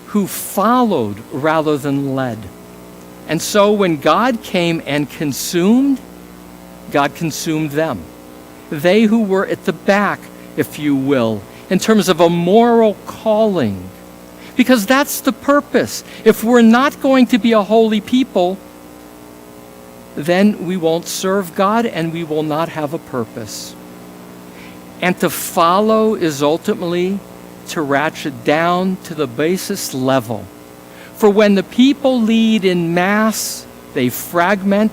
who followed rather than led. And so when God came and consumed, God consumed them. They who were at the back, if you will, in terms of a moral calling. Because that's the purpose. If we're not going to be a holy people, then we won't serve God and we will not have a purpose. And to follow is ultimately to ratchet down to the basest level. For when the people lead in mass, they fragment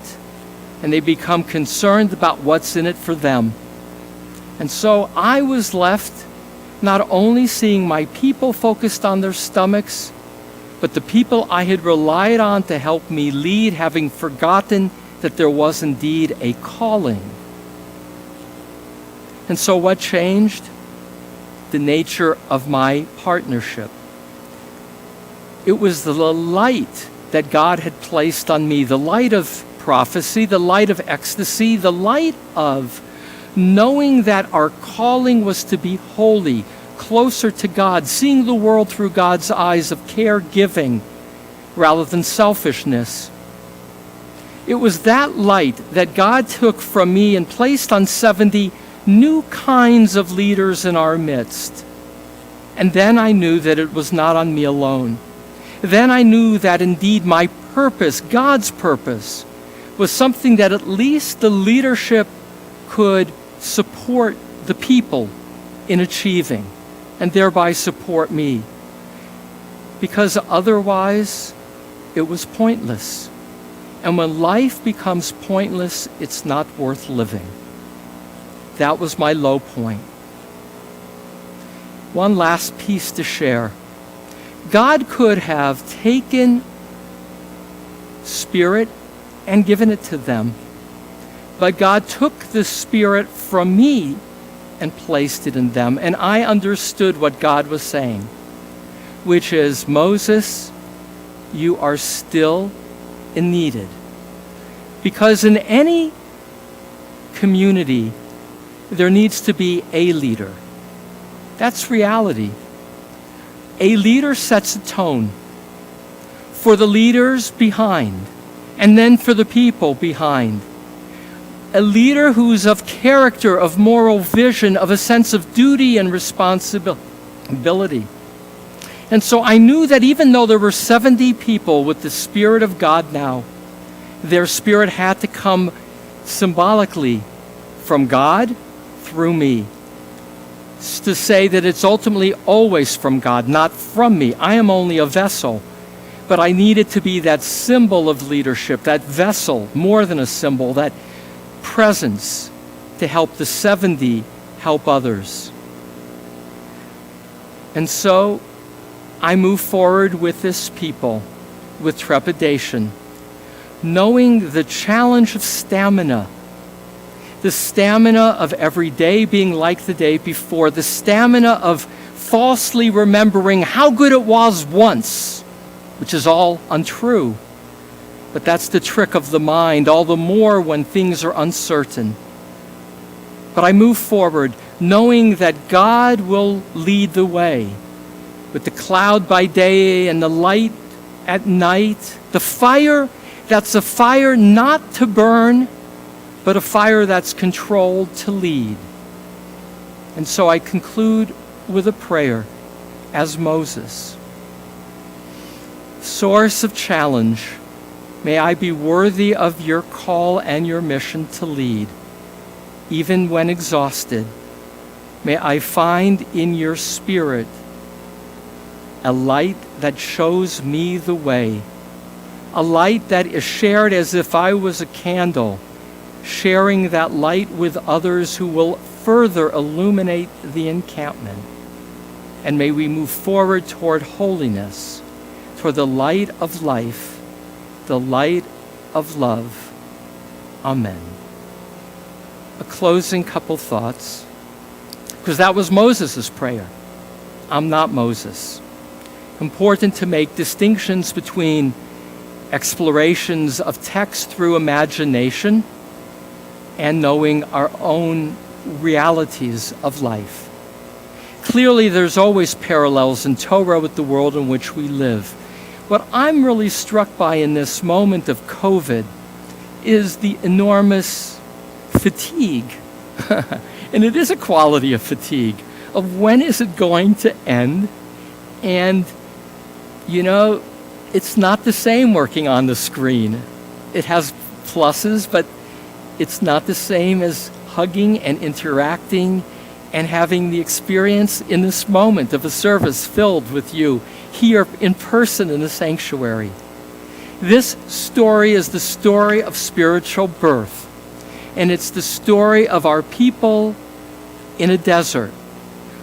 and they become concerned about what's in it for them. And so I was left not only seeing my people focused on their stomachs, but the people I had relied on to help me lead, having forgotten that there was indeed a calling. And so what changed? The nature of my partnership. It was the light that God had placed on me, the light of prophecy, the light of ecstasy, the light of knowing that our calling was to be holy, closer to God, seeing the world through God's eyes of caregiving rather than selfishness. It was that light that God took from me and placed on 70 new kinds of leaders in our midst. And then I knew that it was not on me alone. Then I knew that indeed my purpose, God's purpose, was something that at least the leadership could support the people in achieving, and thereby support me. Because otherwise, it was pointless. And when life becomes pointless, it's not worth living. That was my low point. One last piece to share. God could have taken Spirit and given it to them. But God took the Spirit from me and placed it in them. And I understood what God was saying, which is, Moses, you are still needed. Because in any community, there needs to be a leader. That's reality. A leader sets a tone for the leaders behind, and then for the people behind. A leader who's of character, of moral vision, of a sense of duty and responsibility. And so I knew that even though there were 70 people with the Spirit of God now, their spirit had to come symbolically from God through me. To say that it's ultimately always from God, not from me. I am only a vessel. But I needed to be that symbol of leadership, that vessel, more than a symbol, that presence to help the 70 help others. And so I move forward with this people with trepidation, knowing the challenge of stamina, the stamina of every day being like the day before, the stamina of falsely remembering how good it was once, which is all untrue. But that's the trick of the mind, all the more when things are uncertain. But I move forward knowing that God will lead the way with the cloud by day and the light at night. The fire, that's a fire not to burn, but a fire that's controlled to lead. And so I conclude with a prayer as Moses. Source of challenge, may I be worthy of your call and your mission to lead. Even when exhausted, may I find in your Spirit a light that shows me the way, a light that is shared as if I was a candle, sharing that light with others who will further illuminate the encampment. And may we move forward toward holiness, for the light of life, the light of love. Amen. A closing couple thoughts, because that was Moses' prayer. I'm not Moses. Important to make distinctions between explorations of text through imagination and knowing our own realities of life. Clearly, there's always parallels in Torah with the world in which we live. What I'm really struck by in this moment of COVID is the enormous fatigue, and it is a quality of fatigue, of when is it going to end? And, you know, it's not the same working on the screen. It has pluses, but it's not the same as hugging and interacting and having the experience in this moment of a service filled with you here in person in the sanctuary. This story is the story of spiritual birth, and it's the story of our people in a desert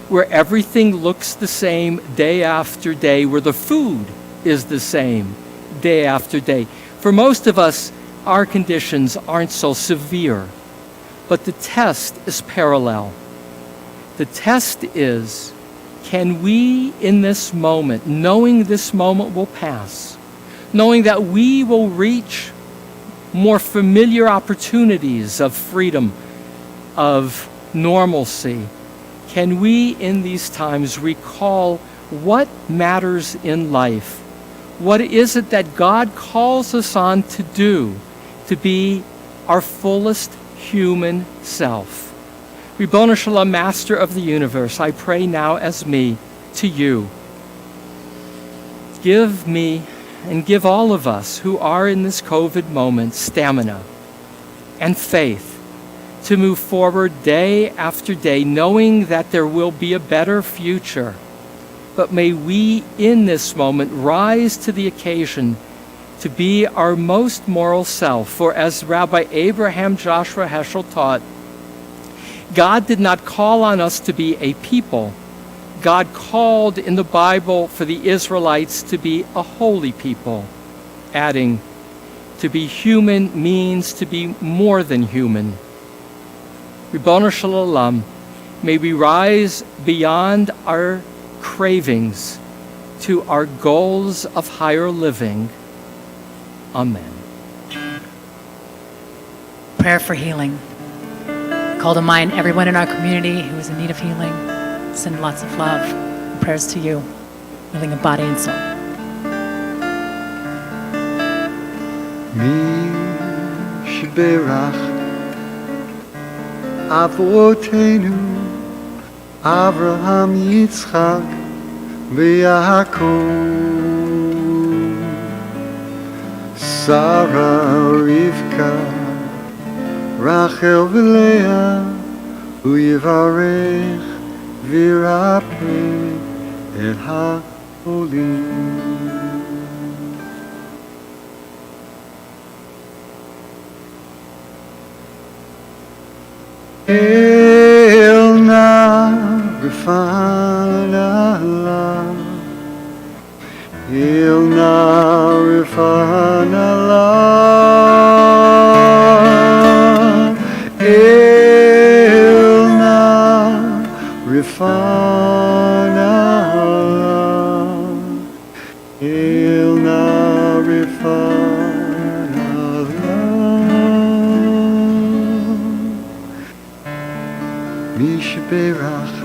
where everything looks the same day after day, where the food is the same day after day. For most of us, our conditions aren't so severe, but the test is parallel. The test is, can we in this moment, knowing this moment will pass, knowing that we will reach more familiar opportunities of freedom, of normalcy, can we in these times recall what matters in life? What is it that God calls us on to do to be our fullest human self? Ribono Shalom, Master of the universe, I pray now as me to you. Give me and give all of us who are in this COVID moment stamina and faith to move forward day after day, knowing that there will be a better future. But may we in this moment rise to the occasion to be our most moral self. For as Rabbi Abraham Joshua Heschel taught, God did not call on us to be a people. God called in the Bible for the Israelites to be a holy people, adding, to be human means to be more than human. Ribono Shalom, may we rise beyond our cravings to our goals of higher living. Amen. Prayer for healing. Call to mind everyone in our community who is in need of healing. Send lots of love and prayers to you, healing of body and soul. Mi shberach avotenu Avraham, Yitzchak, v'Yaakov, Sarah, Rivka, Rachel v'Leah, hu yivarech v'yirapeh et ha'olim. El na refan Allah, El na refan Allah, El na refan Allah, El na refan Allah. Mishberach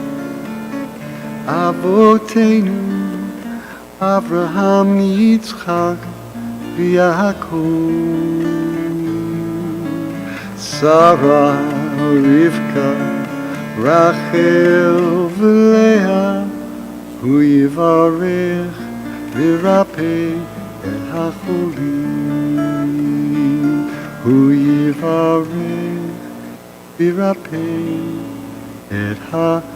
Avotenu Avraham, Yitzchak, v'Yaakov, Sarah, Rivka, Rachel v'Leah, hu yivarech v'yirapeh et ha'cholim, hu yivarech v'yirapeh et ha'cholim.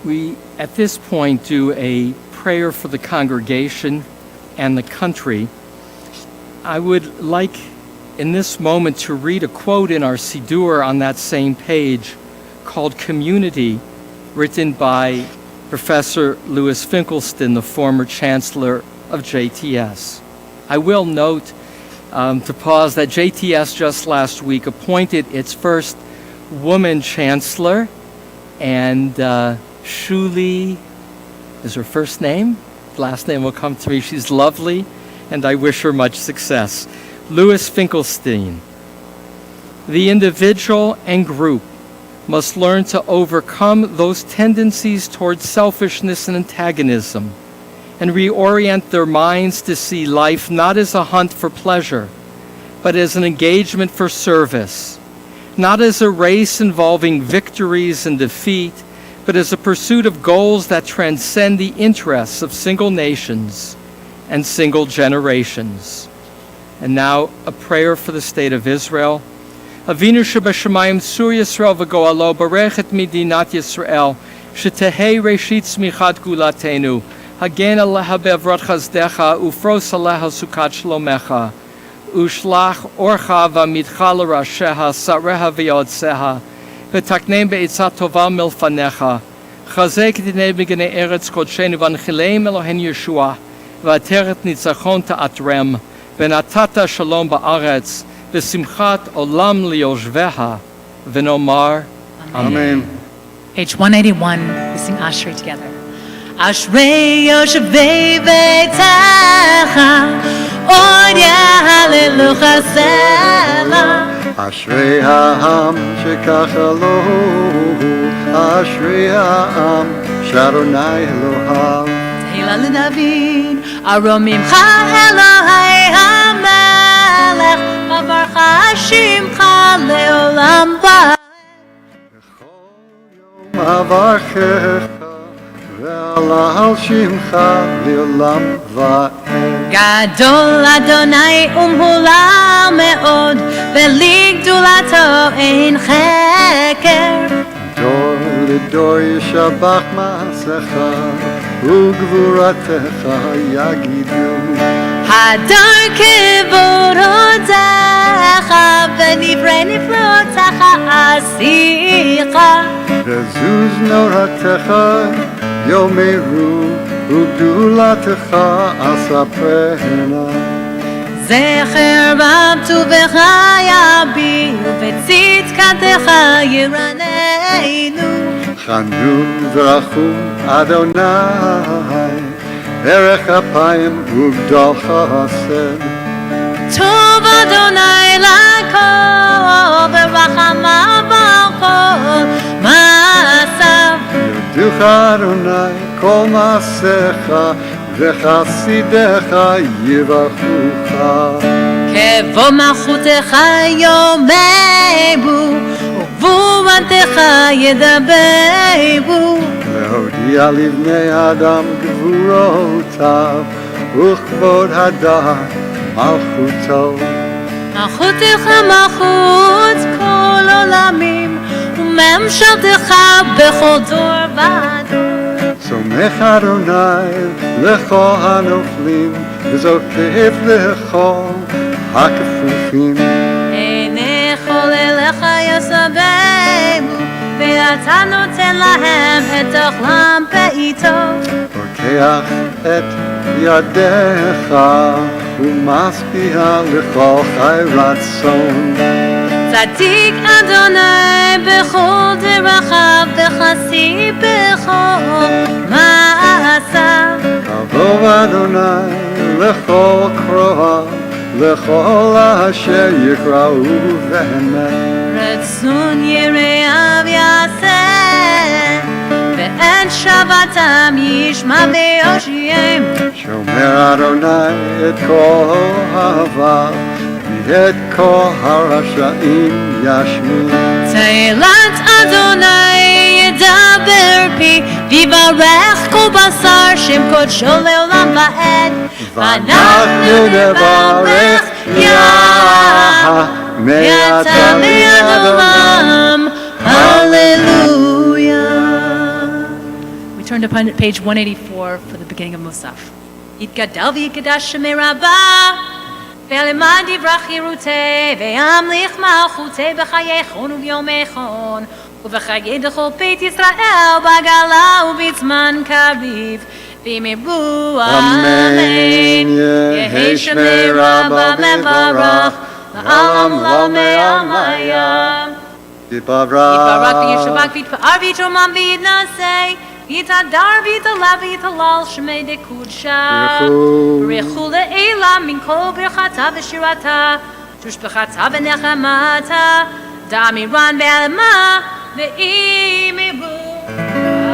We, at this point, do a prayer for the congregation and the country. I would like in this moment to read a quote in our Cedar on that same page called Community, written by Professor Louis Finkelstein, the former chancellor of JTS. I will note, to pause, that JTS just last week appointed its first woman chancellor, and Shuli is her first name. Last name will come to me. She's lovely, and I wish her much success. Louis Finkelstein. The individual and group must learn to overcome those tendencies towards selfishness and antagonism, and reorient their minds to see life not as a hunt for pleasure, but as an engagement for service, not as a race involving victories and defeat, but as a pursuit of goals that transcend the interests of single nations and single generations. And now, a prayer for the state of Israel. Avinu shebashamayim sur Yisrael v'go'alo barechet midinat Yisrael shetehei reshit tzmichat gulatenu hagen aleha be'avrat chazdecha ufros aleha sukat shlomecha ushlach orcha v'amidcha l'rasheha sareha v'yodseha v'taknem be'etzat tova milfanecha chazek dinei b'genei eretz kodshenu v'anchileim Elohen Yeshua v'ateret nitzachon ta'atrem v'natata shalom ba'aretz v'simchat olam liyoshveha v'nomar Amen. Page 181, we sing Ashrei together. Ashrei yoshvei beitecha, od yahalelu chasecha. Ashrei ha'am shekach Elohu, Ashrei ha'am sh'Adonai Elohav. Tehila l'David, aromimcha Elohai hamelech, bavarcha shimcha le'olam va'ed. Avarchecha ve'alal shimcha le'olam va'ed. Gadol Adonai umhula me'od, ve'ligdulato ein cheker. Dor לדור ישבח מעשיך וגבורתך יגידו. הדר כבודותיך ונברא נפלאותיך עשיך. וזוז נורתך יאמרו וגדולתך אספרנה. זכר רב טובך יביע ובצדקתך ירננו. חנון ורחום אדוני, ערך אפיים וגדול חסד. טוב אדוני לכל ורחמיו בכל מעשיו. יודוך אדוני כל מעשיך וחסידיך יברכוך. כבוא מלכותך יאמרו וגבורתך ידברו. להודיע לבני אדם גבורותיו וכבוד הדר מלכותו. מלכותך מלכות כל עולמים וממשלתך בכל דור ודור. סומך אדוני לכל הנופלים וזוקף לכל הכפופים. אין יכול אליך יסבהו ואתה נותן להם את אוכלם בעיתו. פוקח את ידיך ומשביע לכל חי רצון. צדיק אדוני בכל דרכיו וחסי בכל מעשיו. קרוב אדוני לכל קרואיו לכל אשר יקראו באמת. רצון יראיו יעשה ואת שבתם ישמע ויושיעם. שומר אדוני את כל אוהביו ואת כל הרשעים ישמיע. תהילת אדוני ידבר פי ויברך כל בשר שם קודשו לעולם ועד. ואנחנו נברך יה מעתה ועד עולם. Hallelujah. We turn to page 184 for the beginning of Musaf. Yitgadal v'yikadash shemei Rabbah. ולמען דברי חירותי, וימליך מלכותי בחייכון וביומכון, ובחיי דכל בית ישראל בגלה ובזמן קריב, ואמרו אמן. יהי שמי רבה מברך, לעם ולעמי עמיה. יתברך וישבח ויתפאר ויתרומם ויתנשא, ויתהדר ויתעלה ויתהלל שמי דקודשה. ברכו לעילה מן כל ברכתה ושירתה, תושבחתה ונחמתה, דאמירן בעלמה ואמרו אמן.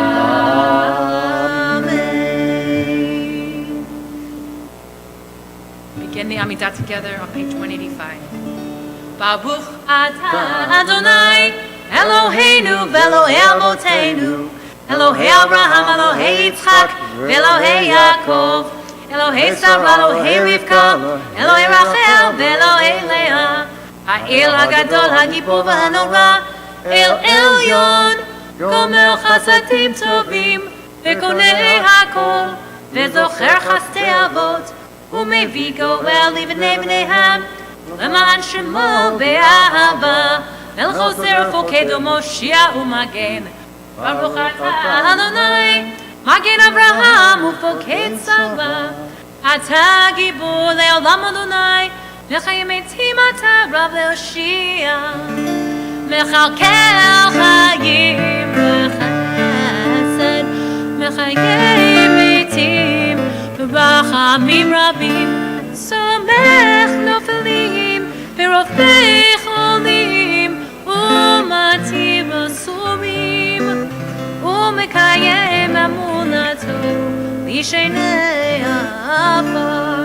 Begin the Amidah together on page 185. Baruch atah Adonai Eloheinu ve'Elohei Avotenu Elohei Abraham, Elohei Yitzchak, Elohei Yaakov, Elohei Sarah, Elohei Rivka, Elohei Rachel, Elohei Leah, Ha'el HaGadol, HaGibor והנורא, אל עליון, גומר חסדים טובים, וקונה הכל, וזוכר חסדי אבות, ומביא גואל לבני בניהם, למען שמו באהבה, ולחוסר פוקד ומושיע ומגן. ברוך אתה אדוני, מגן אברהם ופוקד שרה, אתה גיבור לעולם אדוני, לחיים מתים אתה רב להושיע, מכלכל חיים וחסד, מחיי מתים ברחמים רבים, סומך נופלים ורופא חולים, ומתיר אסורים, ומקיים אמונתו לשני עפר.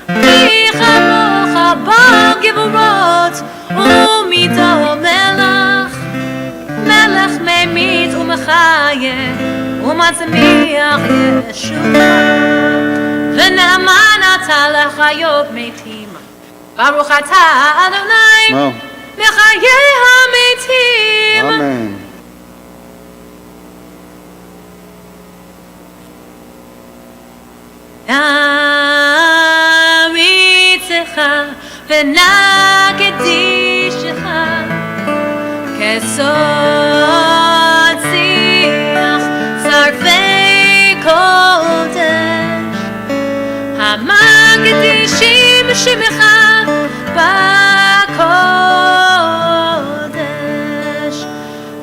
מי כמוך בעל גבורות ומידו מלך, מלך ממית ומחיה ומצמיח ישועה, ונאמן אתה לחיות מתים. ברוך אתה אדוני מחיי המתים. אמן. נעריצך ונקדישך כסוד שיח שרפי קודש, המקדישים שמך בקודש,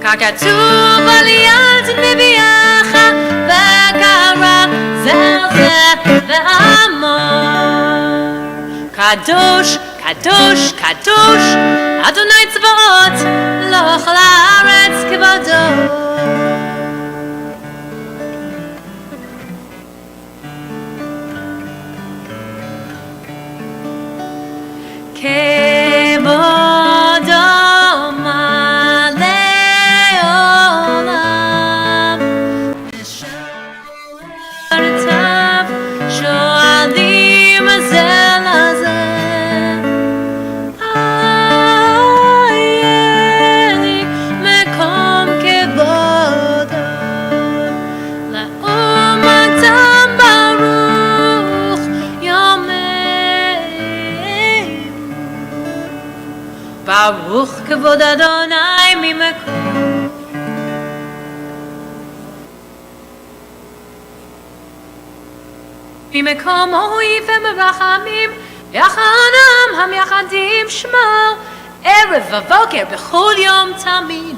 ככתוב על יד נביאך וקרא זרחה ואמר, קדוש קדוש קדוש אדוני צבאות, לכל הארץ כבודו. כבודו מלא עולם, ושורתיו שואלים זה לזה. היה לי מקום כבודו, לאומתם ברוך יומי. ברוך כבוד אדוני ממקום. ממקום אוהב ומרחמים, יחנם המייחדים שמו, ערב ובוקר בכל יום תמיד,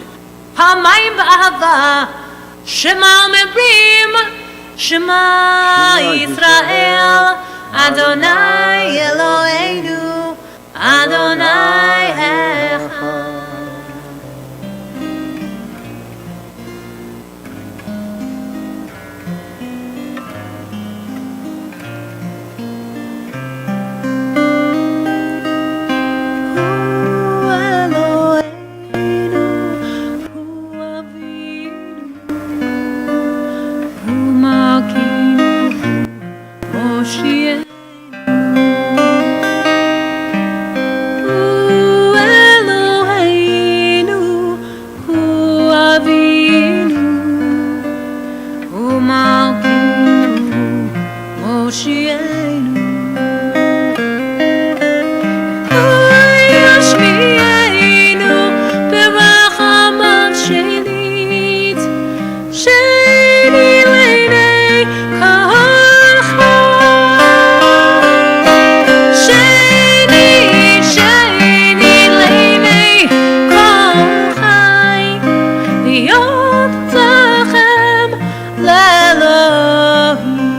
פעמיים באהבה, שמע אומרים, שמע ישראל, אדוני אלוהינו, אדוני אחד. Hello. Sheni Leinei Kol Chai Sheni Leinei Kol Chai Liot Lechem Lelohim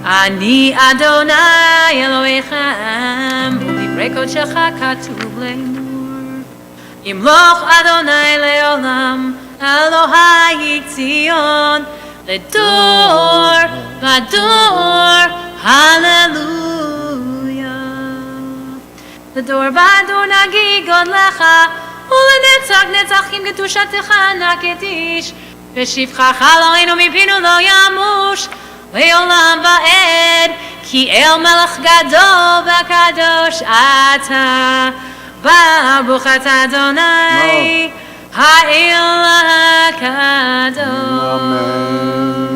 Ani Adonai Elohechem Ulivrei Kodshecha Katuv Leimur Yimloch Adonai Leolam Elohai Tzion Ledor Vador Hallelujah Ledor Vador Nagi God Lecha Ulenetzach Netzachim Kedushatecha Nakedish Veshivcha Chaloinu Mipinu Lo Yamush Leolam Va'ed Ki El Melech Gadol V'Kadosh Ata Baruch Ata Adonai Ha'el HaKadosh Amen.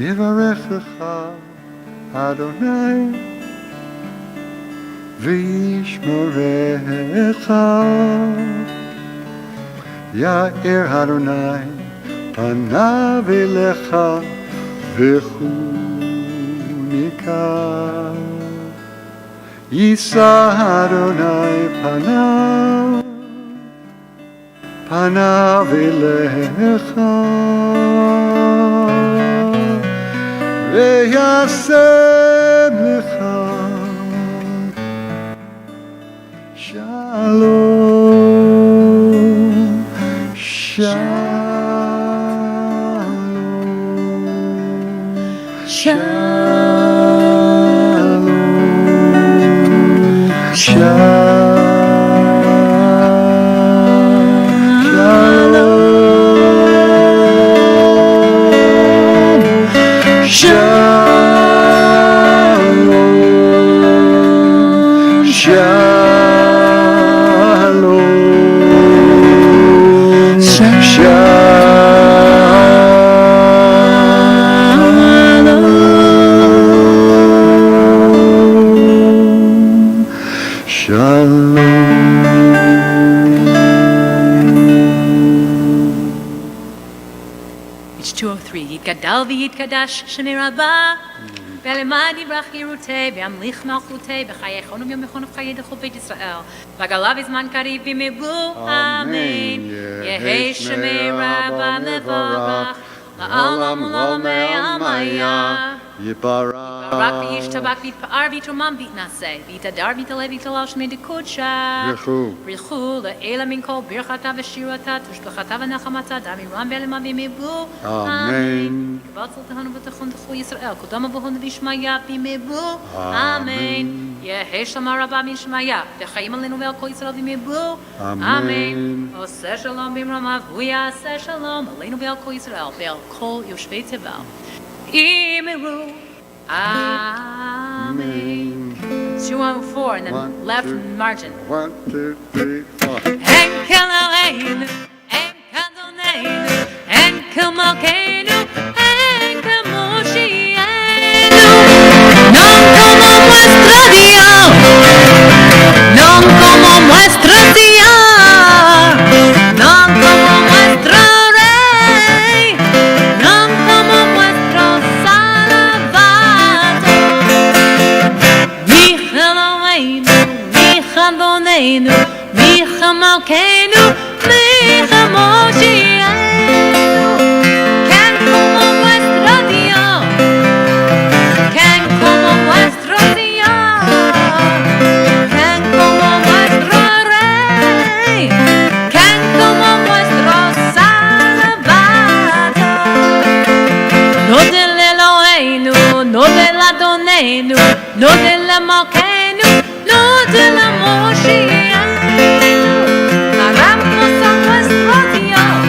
Yivarechecha Adonai V'yishmorecha Ya'er Adonai Panav Elecha V'chunika Yisa Adonai Panav Elecha V'yasem lecha Shalom Shalom Shalom Yitgadal v'yitkadash Shemei Rabbah Ve'lemad yivrach Yerutei Ve'amlich malchutei V'chayechonu v'yomechonu v'chayedechu Beit Yisrael V'agalav izman kariv v'mevu Amen Yehei Shemei Rabbah mevorach La'olam u'la'olamei Amaya Yibarach Barak v'yishtabak v'yitpa'ar v'yitromam v'yitnaseh V'yitadar v'yitaleh v'yitalal Shemei dekodsha Richu le'ela min kol birchata v'shirata Tushbechata v'nachamata Damiram ve'lemad v'mevu Amen Kvatzal tehanu v'techon techu Yisrael Kodama v'hon v'yishmaya v'mevu Amen Yehei Shama Rabbah v'yishmaya V'chayim alenu ve'al kol Yisrael v'mevu Amen Oseh shalom b'mramav V'yaseh shalom alenu ve'al kol Yisrael Ve'al kol Yoshvei Tevel Imeru Amen 204 and then left margin 1, 2, 3, 4 Enkel Aleinu Enkel Doneinu Enkel Malkeinu Enkel Moshienu Non como nuestro Dios Non como nuestro Dios Non como nuestro Rey Non como nuestro Salvador Michel Aleinu Michel Doneinu Michel Malkeinu, Micha Moshiach. Can't come on nuestro Dios. Can't come on nuestro Dios. Can't come on nuestro Rey. Can't come on nuestro Salvador. No del Eloheinu, no del Adonenu, no del Malkeinu, no del Moshiach. Arramos a nuestro Dios.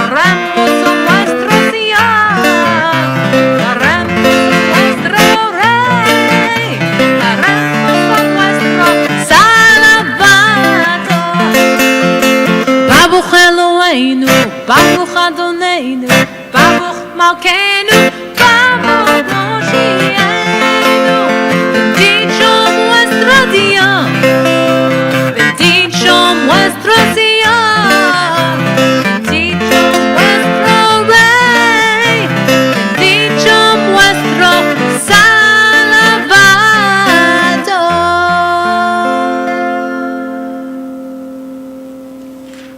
Arramos a nuestro Dios. Arramos a nuestro Rey. Arramos a nuestro Salvador. Baruch Eloheinu, Baruch Adonenu, Baruch Malkeinu, Baruch Moshiachenu. Bendito nuestro Dios. Bendito nuestro Dios. Bendito nuestro Rey. Bendito nuestro Salvador.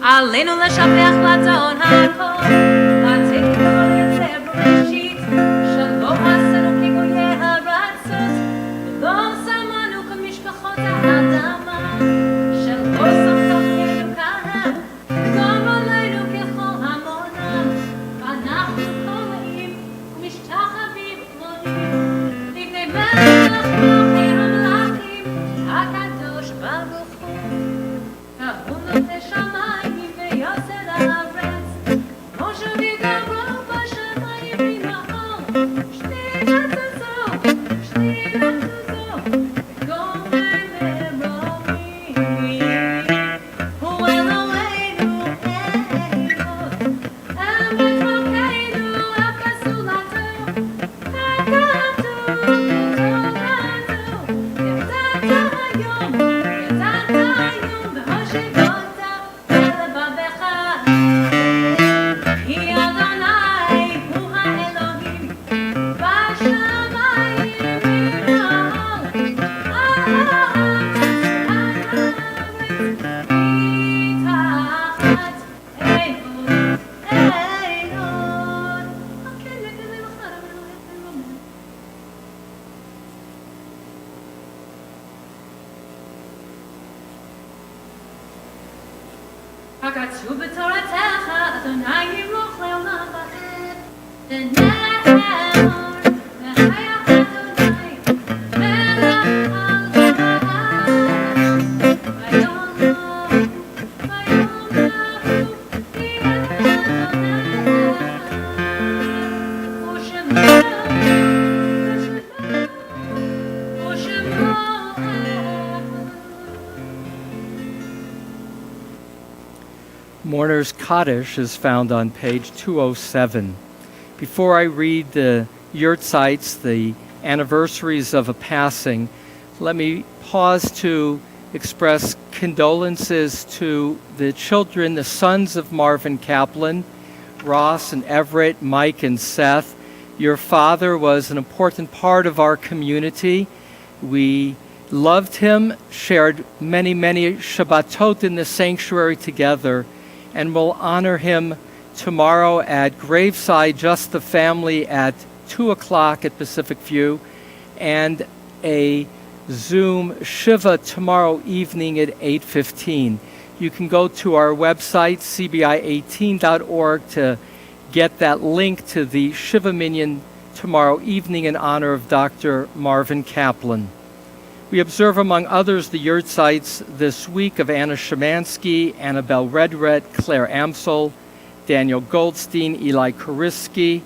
Aleinu לשבח לדון הכל. עתידנו לייצר בראשית. שלא עשינו כגויי הארצות. ולא שמענו כמשפחות האדמה. שלא שמחנו כהם. גם עלינו ככל המונם. אנחנו קוראים ומשתחווים אלוהים. לפני מלך המלכים. הקדוש ברוך הוא. ההוא נותן שמיים ויוצר הארץ. משה ודברו בשמיים ונהר. שתירת הזו, שתירת הזו. וגורם מרומים. הוא אלוהינו אלוהות. אמת מלכנו אף כסולתו. הכתוב בתורתו. ידעת היום והושיבות בלבבך. כי אדוני הוא האלוהים בשמיים ונהר. הכתוב בתורתך, אדוני ימלוך לעולם ועד. ונאמר, וחייך אדוני, מלך על כל הארץ. ויאמרו, תהיה אדונך, ושמו, ושמו, Mourner's Kaddish is found on page 207. Before I read the yurtzites, the anniversaries of a passing, let me pause to express condolences to the children, the sons of Marvin Kaplan, Ross and Everett, Mike and Seth. Your father was an important part of our community. We loved him, shared many, many Shabbatot in the sanctuary together, and will honor him tomorrow at Graveside, just the family, at 2 o'clock at Pacific View, and a Zoom Shiva tomorrow evening at 8:15. You can go to our website, cbi18.org, to get that link to the Shiva Minyan tomorrow evening in honor of Dr. Marvin Kaplan. We observe, among others, the yurtzites this week of Anna Shemansky, Annabelle Redret, Claire Amsel, Daniel Goldstein, Eli Koriski,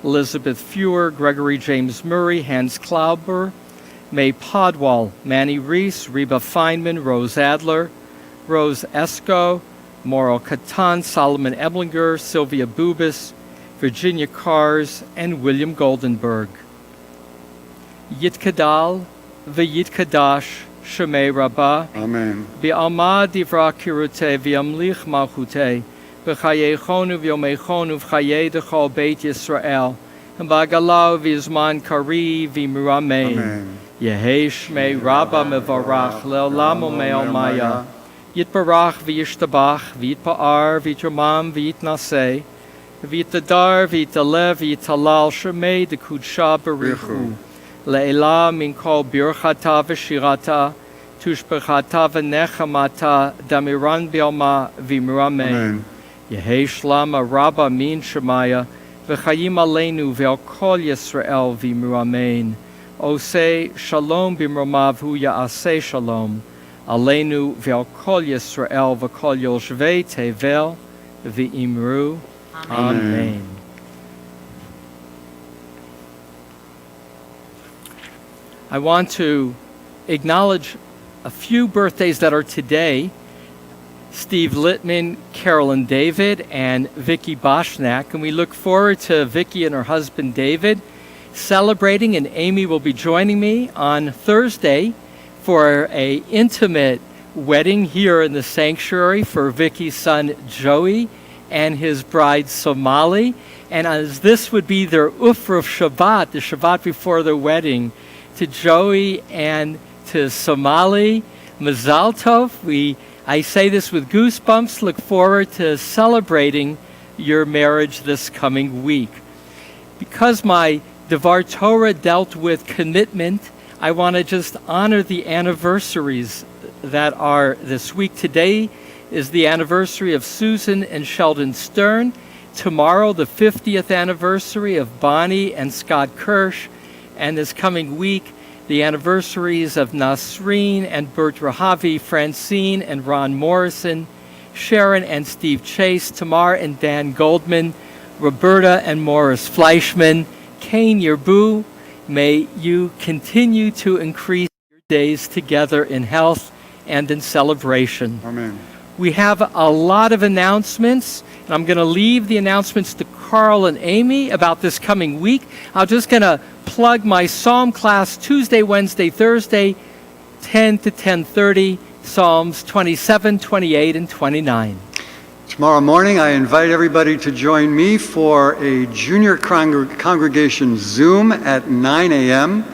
Elizabeth Fewer, Gregory James Murray, Hans Klauber, May Podwall, Manny Reese, Reba Feynman, Rose Adler, Rose Esco, Mauro Catan, Solomon Eblinger, Sylvia Bubis, Virginia Kars, and William Goldenberg. Yitkadal v'yitkadash Shemei Rabbah. Amen. B'alma divra kirute v'yamlich malchute b'chayechonu v'yomechonu v'chayei dechol Beit Yisrael v'agalau v'yizman kari v'miramein. Amen. Yehei Shmei Rabbah mevarach le'olam u'me'ol maya. Yitbarach v'yishtabach v'yitpa'ar v'yitromam v'yitnaseh v'yitadar v'yitalev v'yitalal shemei dekudsha berichu le'ela min kol birchata v'shirata tushbechata v'nechamata damiran bialma v'mirameh Amen. Yehei shlama rabba min shemaya v'chayim aleinu ve'al kol Yisrael v'miramein Oseh shalom b'mromav hu ya'aseh shalom Aleinu ve'al kol Yisrael v'kol yoshvei tevel v'imru. Amen. I want to acknowledge a few birthdays that are today. Steve Littman, Carolyn David, and Vicky Boshnak. And we look forward to Vicky and her husband David celebrating, and Amy will be joining me on Thursday for an intimate wedding here in the sanctuary for Vicky's son Joey and his bride Somali. And as this would be their Ufra of Shabbat, the Shabbat before the wedding, to Joey and to Somali, Mazal Tov. I say this with goosebumps. Look forward to celebrating your marriage this coming week. Because my Devar Torah dealt with commitment, I want to just honor the anniversaries that are this week. Today is the anniversary of Susan and Sheldon Stern. Tomorrow, the 50th anniversary of Bonnie and Scott Kirsch. And this coming week, the anniversaries of Nasreen and Bert Rahavi, Francine and Ron Morrison, Sharon and Steve Chase, Tamar and Dan Goldman, Roberta and Morris Fleischman, Kane Yerbu. May you continue to increase your days together in health and in celebration. Amen. We have a lot of announcements, and I'm going to leave the announcements to Carl and Amy about this coming week. I'm just going to plug my Psalm class Tuesday, Wednesday, Thursday, 10 to 10:30, Psalms 27, 28, and 29. Tomorrow morning, I invite everybody to join me for a junior congregation Zoom at 9 a.m.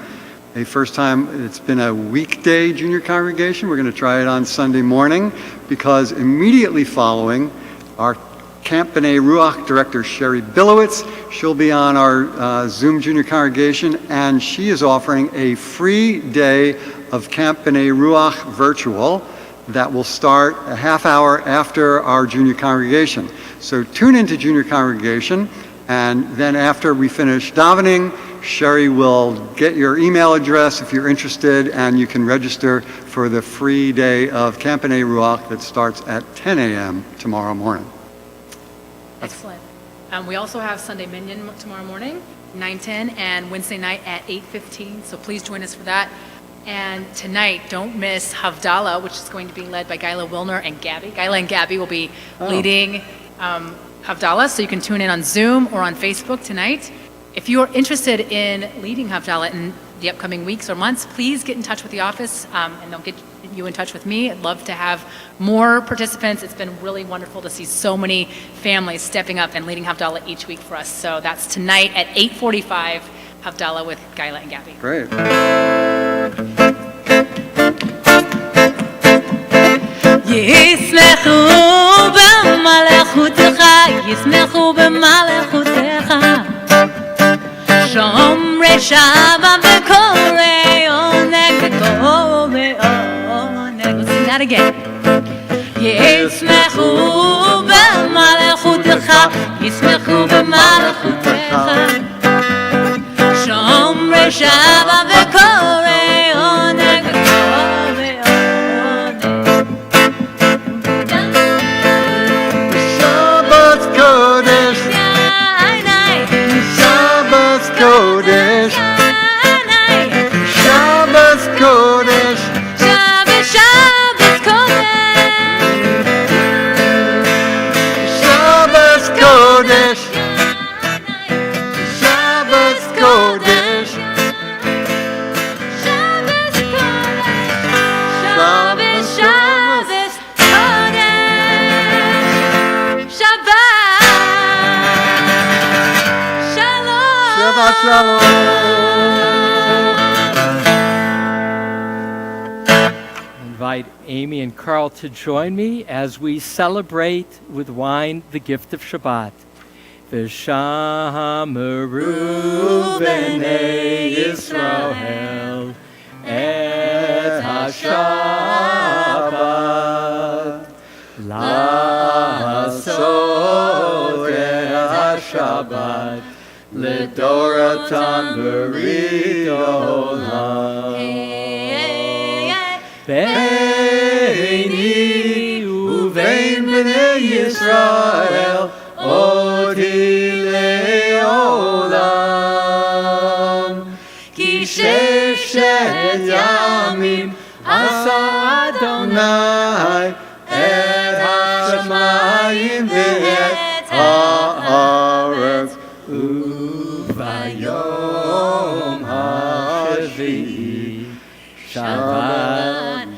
A first time it's been a weekday junior congregation. We're going to try it on Sunday morning because immediately following, our Camp B'nai Ruach director Sherry Billowitz, she'll be on our Zoom junior congregation, and she is offering a free day of Camp B'nai Ruach virtual that will start a half hour after our junior congregation. So tune into junior congregation, and then after we finish davening, Sherry will get your email address if you're interested, and you can register for the free day of Camp B'nai Ruach that starts at 10 a.m. tomorrow morning. Excellent. We also have Sunday Minyan tomorrow morning, 9:10, and Wednesday night at 8:15. So please join us for that. And tonight, don't miss Havdalah, which is going to be led by Guyla Wilner and Gabby. Guyla and Gabby will be leading Havdalah, so you can tune in on Zoom or on Facebook tonight. If you are interested in leading Havdalah in the upcoming weeks or months, please get in touch with the office, and they'll get you in touch with me. I'd love to have more participants. It's been really wonderful to see so many families stepping up and leading Havdalah each week for us. So that's tonight at 8:45, Havdalah with Guyla and Gabby. Great. ישמחו במלכותך, ישמחו במלכותך, שומרי שבת וקוראי עונג וקוראי עונג. Let's sing that again. ישמחו במלכותך, ישמחו במלכותך, שומרי שבת וקוראי עונג וקוראי עונג. Kodesh, Shabbos Kodesh, Shabbos, Shabbos Kodesh, Shabbos Kodesh, Shabbos Kodesh, Shabbos Kodesh, Shabbos, Shabbos Kodesh, Shabbat, Shalom. Shabbat Shalom. Invite Amy and Carl to join me as we celebrate with wine the gift of Shabbat. V'shameru b'nei Yisrael et HaShabbat la'asot et HaShabbat l'doratan b'rit olam. Beini uvein b'nei Yisrael odi le'olam ki sheshet yamim asa Adonai et hashamayim ve'et haaretz uvayom hashvi'i Shabbat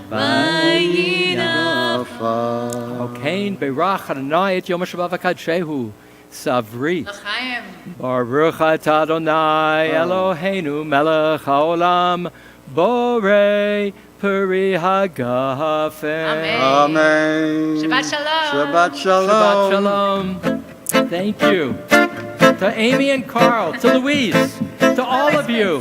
Okain berach Adonai et Yom HaShabbat v'kadshehu savrit Baruch atah Adonai Eloheinu melech haolam borei peri hagafen. Amen. Shabbat shalom. Shabbat shalom. Shabbat shalom. Thank you to Amy and Carl, to Louise, to all of you.